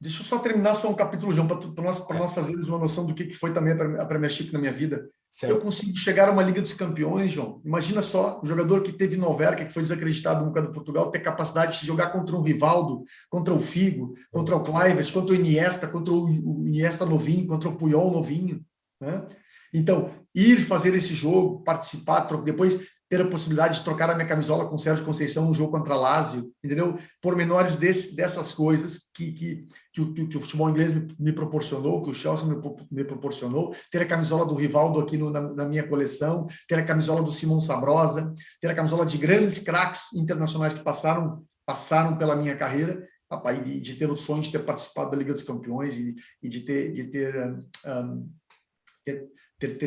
Deixa eu só terminar só um capítulo, João, para nós fazermos uma noção do que foi também a Premiership na minha vida. Certo. Eu consigo chegar a uma Liga dos Campeões, João. Imagina só, um jogador que teve Noverca, que foi desacreditado no do Portugal, ter capacidade de jogar contra um Rivaldo, contra o Figo, contra o Kluivert, contra o Iniesta, contra o Iniesta novinho, contra o Puyol novinho, né? Então, ir fazer esse jogo, participar, depois ter a possibilidade de trocar a minha camisola com o Sérgio Conceição no jogo contra a Lazio, entendeu? Pormenores dessas coisas que o futebol inglês me proporcionou, que o Chelsea me proporcionou, ter a camisola do Rivaldo aqui na minha coleção, ter a camisola do Simão Sabrosa, ter a camisola de grandes craques internacionais que passaram pela minha carreira, papai, de ter o sonho de ter participado da Liga dos Campeões e de ter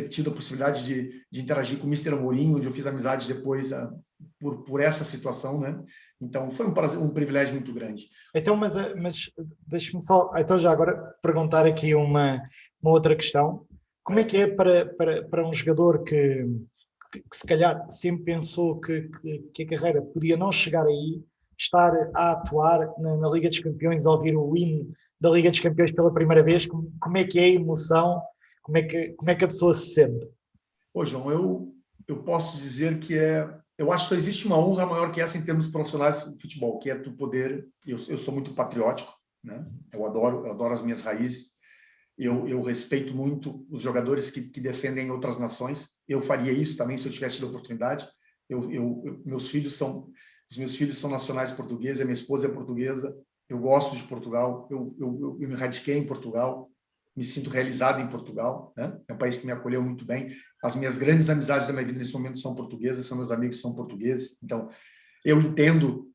tido a possibilidade de interagir com o Mr. Amorim, onde eu fiz amizade depois por essa situação, né? Então, foi um privilégio muito grande. Então, mas deixe-me só, então já agora perguntar aqui uma outra questão. Como é que é para um jogador que se calhar sempre pensou que a carreira podia não chegar aí, estar a atuar na Liga dos Campeões, a ouvir o hino da Liga dos Campeões pela primeira vez? Como é que é a emoção? Como é que a pessoa se sente? Ô, João, eu posso dizer que eu acho que só existe uma honra maior que essa em termos profissionais de futebol, que é tu poder. Eu sou muito patriótico, né? Eu adoro as minhas raízes. Eu respeito muito os jogadores que defendem outras nações. Eu faria isso também se eu tivesse tido a oportunidade. Os meus filhos são nacionais portugueses, a minha esposa é portuguesa. Eu gosto de Portugal. Eu me radiquei em Portugal. Me sinto realizado em Portugal, né? É um país que me acolheu muito bem. As minhas grandes amizades da minha vida nesse momento são portuguesas, são meus amigos que são portugueses. Então, eu entendo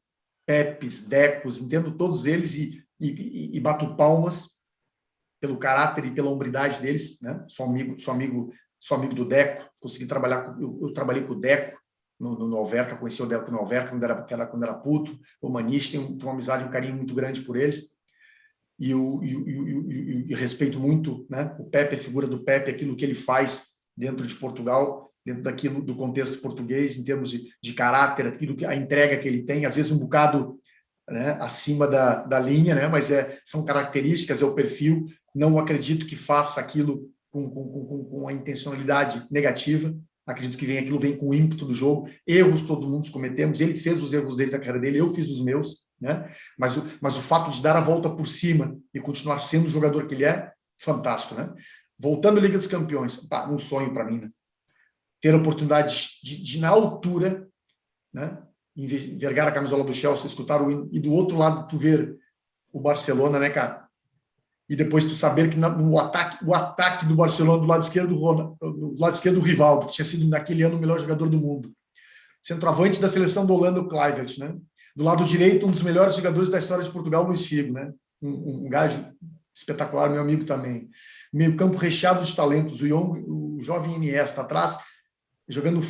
Pepes, Decos, entendo todos eles e bato palmas pelo caráter e pela hombridade deles, né? Sou amigo do Deco. Consegui trabalhar eu trabalhei com o Deco no Noverca, conheci o Deco no Noverca quando era puto. O Maniche, tenho uma amizade, um carinho muito grande por eles. E respeito muito, né? O Pepe, a figura do Pepe, aquilo que ele faz dentro de Portugal, dentro daquilo do contexto português, em termos de caráter, a entrega que ele tem, às vezes um bocado, né, acima da linha, né? Mas são características, é o perfil. Não acredito que faça aquilo com a intencionalidade negativa. Acredito que aquilo vem com o ímpeto do jogo. Erros todo mundo cometemos. Ele fez os erros dele na carreira dele, eu fiz os meus, né? Mas o fato de dar a volta por cima e continuar sendo o jogador que ele é, fantástico, né? Voltando à Liga dos Campeões, um sonho para mim, né? Ter a oportunidade de na altura, né, envergar a camisola do Chelsea, escutar o hino, e do outro lado tu ver o Barcelona, né, cara? e depois tu saber que o ataque do Barcelona do lado esquerdo do Rivaldo, que tinha sido naquele ano o melhor jogador do mundo. Centroavante da seleção da Holanda, o Kluivert, né? Do lado direito, um dos melhores jogadores da história de Portugal, Luís Figo, né? Um gajo espetacular, meu amigo também. Meio campo recheado de talentos, o jovem Iniesta atrás, jogando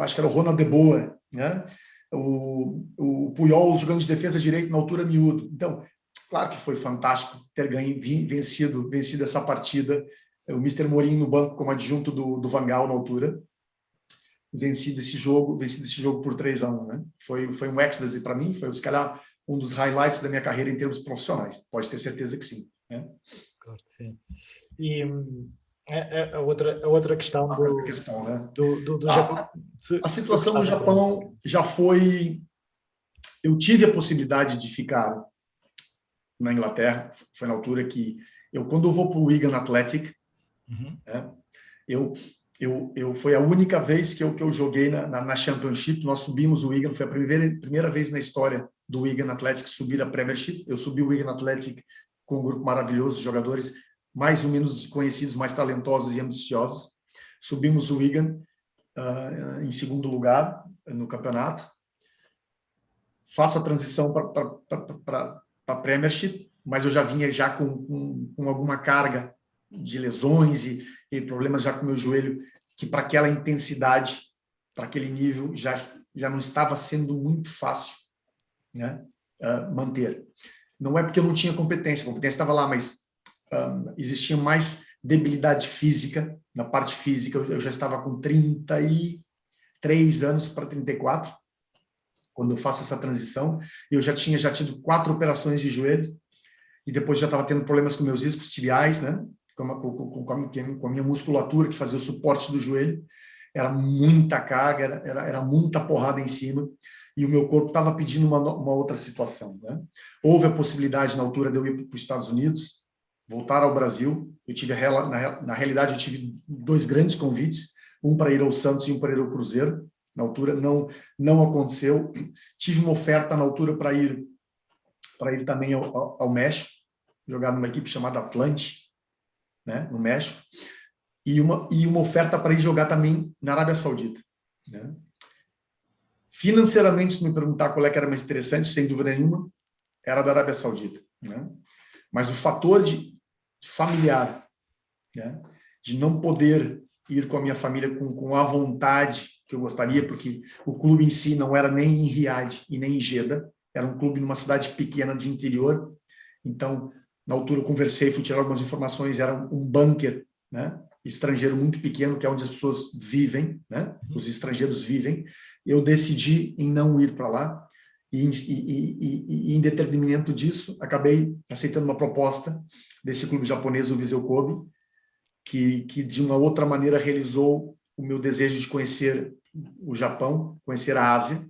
acho que era o Ronald de Boer, né? O Puyol jogando de defesa direito na altura miúdo. Então, claro que foi fantástico ter vencido essa partida. O Mr. Mourinho no banco como adjunto do Van Gaal na altura. Vencido esse jogo por 3-1, né? Foi um êxtase para mim, foi, se calhar, um dos highlights da minha carreira em termos profissionais. Pode ter certeza que sim, né? Claro que sim. E a outra questão do Japão... A situação no Japão já foi... Eu tive a possibilidade de ficar na Inglaterra, foi na altura que quando eu vou para o Wigan Athletic, né, foi a única vez que eu joguei na Championship. Nós subimos o Wigan, foi a primeira vez na história do Wigan Athletic subir a Premiership. Eu subi o Wigan Athletic com um grupo maravilhoso de jogadores, mais ou menos desconhecidos, mais talentosos e ambiciosos. Subimos o Wigan em segundo lugar no campeonato. Faço a transição para a Premiership, mas eu já vinha já com alguma carga de lesões e problemas já com o meu joelho, que para aquela intensidade, para aquele nível, já não estava sendo muito fácil, né, manter. Não é porque eu não tinha competência, a competência estava lá, mas existia mais debilidade física, na parte física. Eu já estava com 33 anos para 34, quando eu faço essa transição. Eu já tinha tido 4 operações de joelho, e depois já estava tendo problemas com meus iscos tibiais, né? Com a minha musculatura, que fazia o suporte do joelho. Era muita carga, era muita porrada em cima, e o meu corpo estava pedindo uma outra situação, né? Houve a possibilidade, na altura, de eu ir para os Estados Unidos, voltar ao Brasil. Na realidade, eu tive 2 grandes convites, um para ir ao Santos e um para ir ao Cruzeiro. Na altura, não aconteceu. Tive uma oferta, na altura, para ir também ao México, jogar numa equipe chamada Atlante, né, no México, e uma oferta para ir jogar também na Arábia Saudita, né? Financeiramente, se me perguntar qual é que era mais interessante, sem dúvida nenhuma, era da Arábia Saudita, né? Mas o fator familiar, né, de não poder ir com a minha família com a vontade que eu gostaria, porque o clube em si não era nem em Riad e nem em Jeddah, era um clube numa cidade pequena de interior. Então, na altura, eu conversei, fui tirar algumas informações, era um bunker, né, estrangeiro muito pequeno, que é onde as pessoas vivem, né, os estrangeiros vivem. Eu decidi em não ir para lá, e em detrimento disso, acabei aceitando uma proposta desse clube japonês, o Vissel Kobe, que de uma outra maneira realizou o meu desejo de conhecer o Japão, conhecer a Ásia,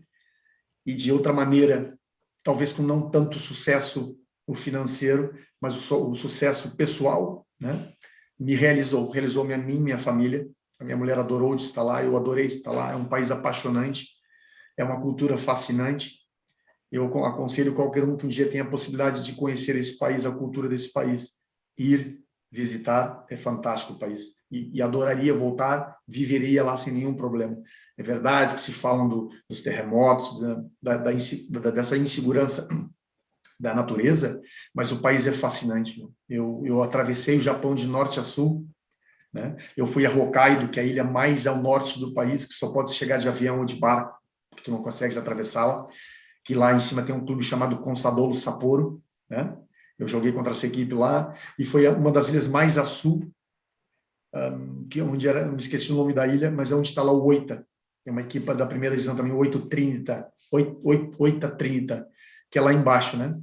e de outra maneira, talvez com não tanto sucesso o financeiro, mas o sucesso pessoal, né, realizou a mim, minha família. A minha mulher adorou de estar lá, eu adorei estar lá. É um país apaixonante, é uma cultura fascinante. Eu aconselho qualquer um que um dia tenha a possibilidade de conhecer esse país, a cultura desse país, ir visitar. É fantástico o país. E adoraria voltar, viveria lá sem nenhum problema. É verdade que se falam dos terremotos, dessa insegurança da natureza, mas o país é fascinante. Eu atravessei o Japão de norte a sul, né? Eu fui a Hokkaido, que é a ilha mais ao norte do país, que só pode chegar de avião ou de barco, porque tu não consegues atravessá-la, que lá em cima tem um clube chamado Consadole Sapporo, né? Eu joguei contra essa equipe lá, e foi uma das ilhas mais a sul, não me esqueci o nome da ilha, mas é onde está lá o Oita, é uma equipe da primeira divisão também, o 830, que é lá embaixo, né?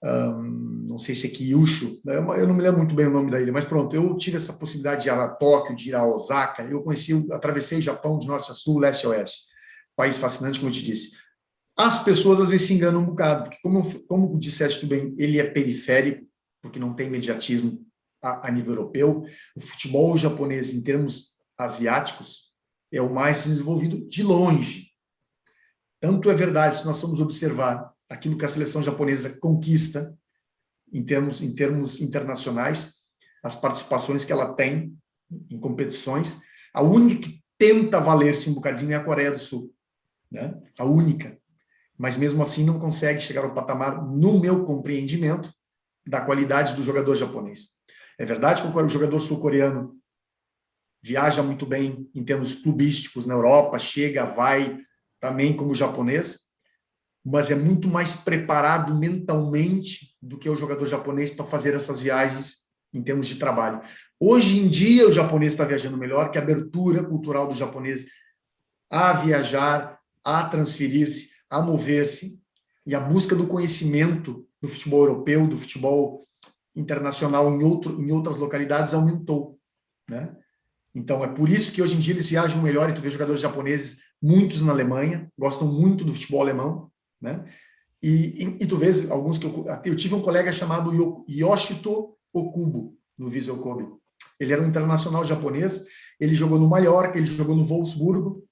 Não sei se é Kyushu, né? Eu não me lembro muito bem o nome da ilha, mas pronto, eu tive essa possibilidade de ir a Tóquio, de ir a Osaka. Eu atravessei o Japão de norte a sul, leste a oeste. País fascinante, como eu te disse. As pessoas às vezes se enganam um bocado, porque como disseste bem, ele é periférico, porque não tem mediatismo a nível europeu. O futebol japonês, em termos asiáticos, é o mais desenvolvido de longe. Tanto é verdade, se nós formos observar aquilo que a seleção japonesa conquista em termos internacionais, as participações que ela tem em competições. A única que tenta valer-se um bocadinho é a Coreia do Sul, né? A única. Mas mesmo assim não consegue chegar ao patamar, no meu compreendimento, da qualidade do jogador japonês. É verdade que o jogador sul-coreano viaja muito bem em termos clubísticos na Europa, chega, vai também como japonês, mas é muito mais preparado mentalmente do que o jogador japonês para fazer essas viagens em termos de trabalho. Hoje em dia, o japonês está viajando melhor, que a abertura cultural do japonês a viajar, a transferir-se, a mover-se, e a busca do conhecimento do futebol europeu, do futebol internacional em outras localidades aumentou, né? Então, é por isso que hoje em dia eles viajam melhor, e tu vê jogadores japoneses, muitos na Alemanha, gostam muito do futebol alemão, né? E tu vês alguns que eu tive um colega chamado Yoshito Okubo, no Vissel Kobe. Ele era um internacional japonês, ele jogou no Mallorca, ele jogou no Wolfsburgo,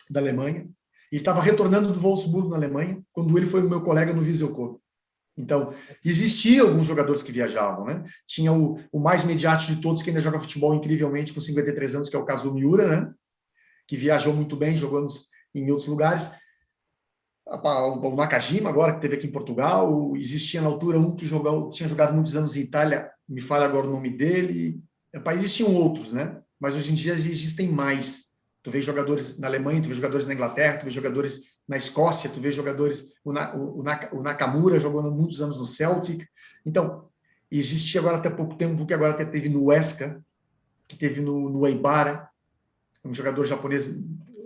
da Alemanha, e estava retornando do Wolfsburgo, na Alemanha, quando ele foi meu colega no Vissel Kobe. Então, existiam alguns jogadores que viajavam, né? Tinha o mais mediático de todos, que ainda joga futebol incrivelmente, com 53 anos, que é o caso do Miura, né? Que viajou muito bem, jogou em outros lugares. O Nakajima, agora, que teve aqui em Portugal. Existia na altura um que tinha jogado muitos anos em Itália, me fala agora o nome dele. Existiam outros, né? Mas hoje em dia existem mais. Tu vê jogadores na Alemanha, tu vê jogadores na Inglaterra, tu vê jogadores na Escócia, tu vê jogadores... O Nakamura jogou muitos anos no Celtic. Então, existia agora até pouco tempo, que agora até teve no Huesca, que teve no Eibara, um jogador japonês,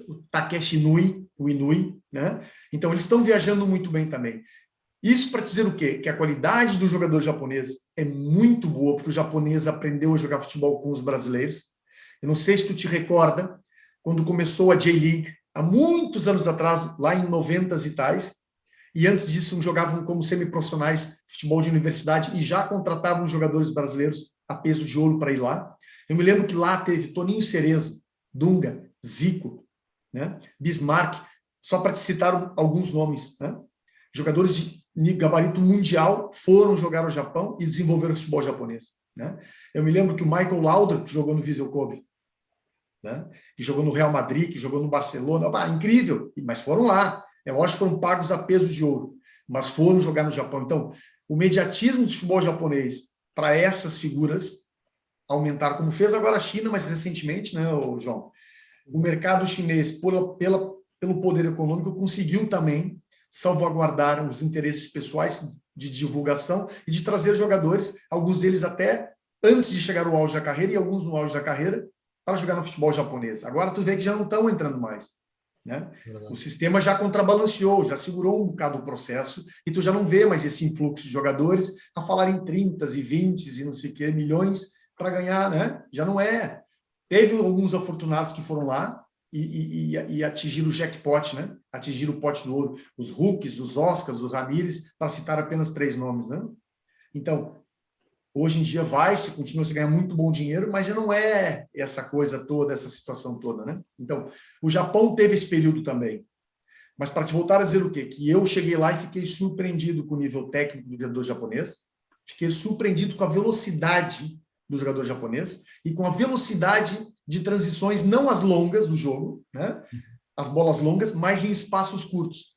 o Takeshi Inui, o Inui, né? Então, eles estão viajando muito bem também. Isso para dizer o quê? Que a qualidade do jogador japonês é muito boa, porque o japonês aprendeu a jogar futebol com os brasileiros. Eu não sei se tu te recorda, quando começou a J-League, há muitos anos atrás, lá em 90s e tais, e antes disso jogavam como semiprofissionais futebol de universidade e já contratavam jogadores brasileiros a peso de ouro para ir lá. Eu me lembro que lá teve Toninho Cerezo, Dunga, Zico, né? Bismarck, só para te citar alguns nomes, né? Jogadores de gabarito mundial foram jogar no Japão e desenvolveram o futebol japonês, né? Eu me lembro que o Michael Laudrup, que jogou no Vissel Kobe, né? Que jogou no Real Madrid, que jogou no Barcelona, incrível, mas foram lá. É lógico que foram pagos a peso de ouro, mas foram jogar no Japão. Então, o mediatismo do futebol japonês para essas figuras aumentar, como fez agora a China, mas recentemente, né, João? O mercado chinês, pelo poder econômico, conseguiu também salvaguardar os interesses pessoais de divulgação e de trazer jogadores, alguns deles até antes de chegar ao auge da carreira e alguns no auge da carreira, para jogar no futebol japonês. Agora tu vê que já não estão entrando mais, né? O sistema já contrabalanceou, já segurou um bocado o processo e tu já não vê mais esse influxo de jogadores a falar em 30 e 20 e não sei o que, milhões para ganhar, né? Já não é. Teve alguns afortunados que foram lá e atingiram o jackpot, né? Atingiram o pote do ouro. Os Hulks, os Oscars, os Ramírez, para citar apenas 3 nomes, né? Então, hoje em dia continua a ganhar muito bom dinheiro, mas já não é essa coisa toda, essa situação toda, né? Então, o Japão teve esse período também. Mas para te voltar a dizer o quê? Que eu cheguei lá e fiquei surpreendido com o nível técnico do jogador japonês, fiquei surpreendido com a velocidade do jogador japonês e com a velocidade de transições, não as longas do jogo, né? As bolas longas, mas em espaços curtos.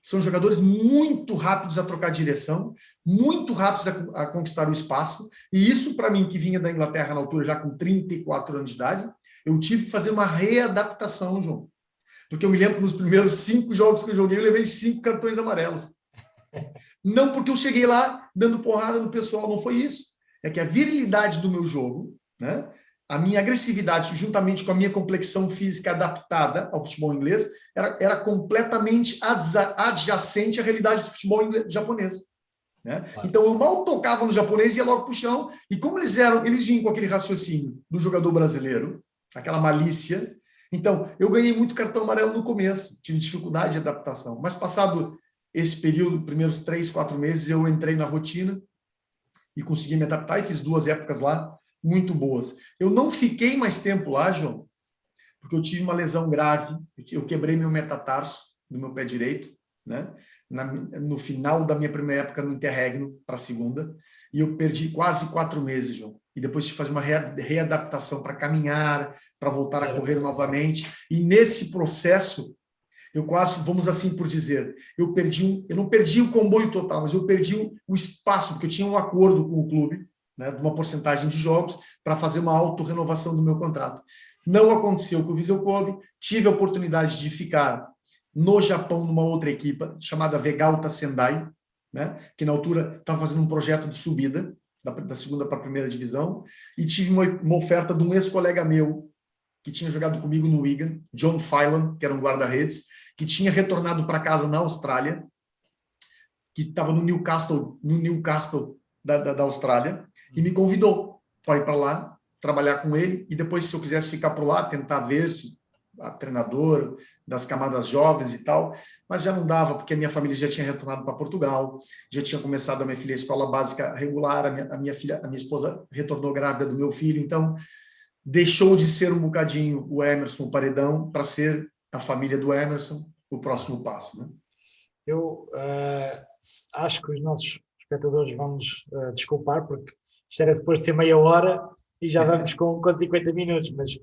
São jogadores muito rápidos a trocar direção, muito rápidos a conquistar o espaço, e isso, para mim, que vinha da Inglaterra na altura, já com 34 anos de idade, eu tive que fazer uma readaptação, João. Porque eu me lembro que nos primeiros 5 jogos que eu joguei, eu levei 5 cartões amarelos. Não porque eu cheguei lá dando porrada no pessoal, não foi isso. É que a virilidade do meu jogo, né? A minha agressividade, juntamente com a minha complexão física adaptada ao futebol inglês, era completamente adjacente à realidade do futebol japonês. Né? Então, eu mal tocava no japonês e ia logo para o chão. E como eles vinham com aquele raciocínio do jogador brasileiro, aquela malícia. Então, eu ganhei muito cartão amarelo no começo, tive dificuldade de adaptação. Mas, passado esse período, primeiros 3, 4 meses, eu entrei na rotina e consegui me adaptar e fiz 2 épocas lá muito boas. Eu não fiquei mais tempo lá, João, porque eu tive uma lesão grave. Eu quebrei meu metatarso do meu pé direito, né? No final da minha primeira época no interregno para a segunda. e eu perdi quase 4 meses, João. E depois tive que fazer uma readaptação para caminhar, para voltar a correr novamente. E nesse processo, eu quase, vamos assim por dizer, eu não perdi o comboio total, mas eu perdi o espaço, porque eu tinha um acordo com o clube, né, de uma porcentagem de jogos, para fazer uma autorrenovação do meu contrato. Não aconteceu com o Vissel Kobe, tive a oportunidade de ficar no Japão, numa outra equipa, chamada Vegalta Sendai, né, que na altura estava fazendo um projeto de subida, da segunda para a primeira divisão, e tive uma oferta de um ex-colega meu, que tinha jogado comigo no Wigan, John Phelan, que era um guarda-redes, que tinha retornado para casa na Austrália, que estava no Newcastle da Austrália, e me convidou para ir para lá, trabalhar com ele, e depois, se eu quisesse ficar por lá, tentar ver se a treinador das camadas jovens e tal, mas já não dava, porque a minha família já tinha retornado para Portugal, já tinha começado a minha filha a escola básica regular, a minha esposa retornou grávida do meu filho, então deixou de ser um bocadinho o Emerson Paredão para ser a família do Emerson, o próximo passo, né? Eu acho que os nossos espectadores vão nos desculpar, porque isto era suposto ser meia hora e já vamos com 50 minutos, mas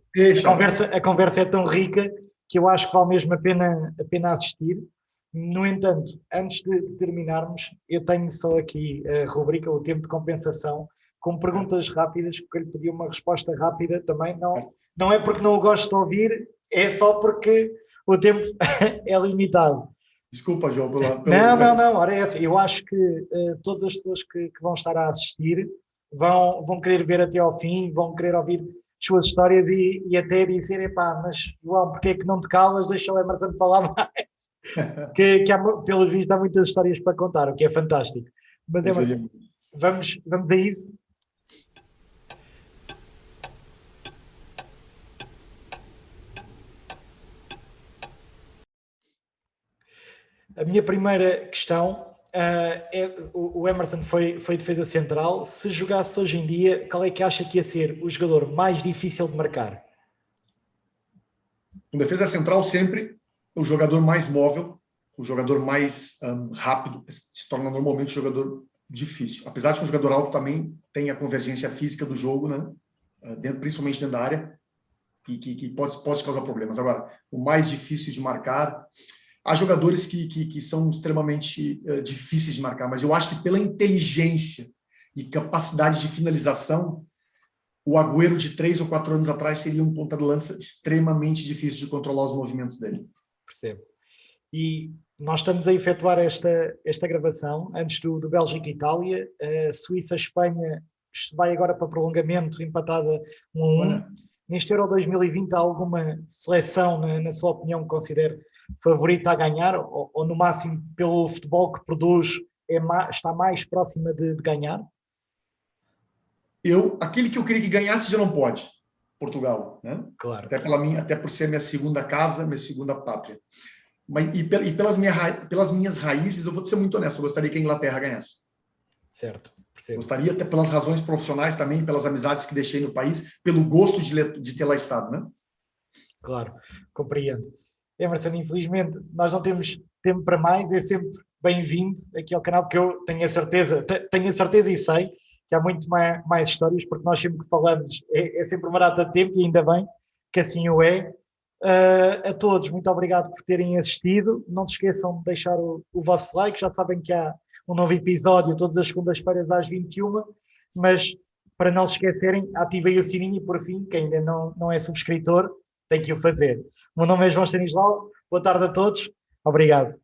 a conversa é tão rica que eu acho que vale mesmo a pena assistir. No entanto, antes de terminarmos, eu tenho só aqui a rubrica, o tempo de compensação, com perguntas rápidas, porque eu lhe pedi uma resposta rápida também. Não é porque não o gosto de ouvir, é só porque o tempo é limitado. Desculpa, João, Não, ora é essa. Eu acho que todas as pessoas que vão estar a assistir vão querer ver até ao fim, vão querer ouvir as suas histórias e até dizer, epá, mas João, porque é que não te calas? Deixa o Emerson falar mais. que pelos vistos, há muitas histórias para contar, o que é fantástico. Mas Emerson, vamos a isso? A minha primeira questão o Emerson foi defesa central. Se jogasse hoje em dia, qual é que acha que ia ser o jogador mais difícil de marcar? O defesa central sempre o jogador mais móvel, o jogador mais rápido, se torna normalmente um jogador difícil. Apesar de que o jogador alto também tem a convergência física do jogo, né? Principalmente dentro da área, que pode causar problemas. Agora, o mais difícil de marcar... Há jogadores que são extremamente difíceis de marcar, mas eu acho que pela inteligência e capacidade de finalização, o Agüero de 3 ou 4 anos atrás seria um ponta de lança extremamente difícil de controlar os movimentos dele. Percebo. E nós estamos a efetuar esta gravação antes do Bélgica e Itália. A Suíça-Espanha vai agora para prolongamento, empatada 1-1. Neste Euro 2020 há alguma seleção, na sua opinião, que considere favorita a ganhar, ou no máximo pelo futebol que produz está mais próxima de ganhar? Aquele que eu queria que ganhasse já não pode, Portugal, né? Claro. Até por ser minha segunda casa, minha segunda pátria. Pelas minhas raízes, eu vou te ser muito honesto, eu gostaria que a Inglaterra ganhasse. Certo, percebo. Gostaria, até pelas razões profissionais também, pelas amizades que deixei no país, pelo gosto de ter lá estado, né? Claro, compreendo. Emerson, infelizmente, nós não temos tempo para mais, é sempre bem-vindo aqui ao canal, porque eu tenho a certeza e sei que há muito mais histórias, porque nós sempre que falamos é sempre uma data de tempo, e ainda bem que assim o é. A todos, muito obrigado por terem assistido. Não se esqueçam de deixar o vosso like, já sabem que há um novo episódio todas as segundas-feiras às 21h, mas para não se esquecerem, ativem o sininho e, por fim, quem ainda não é subscritor, tem que o fazer. O meu nome é João Stanislau, boa tarde a todos, obrigado.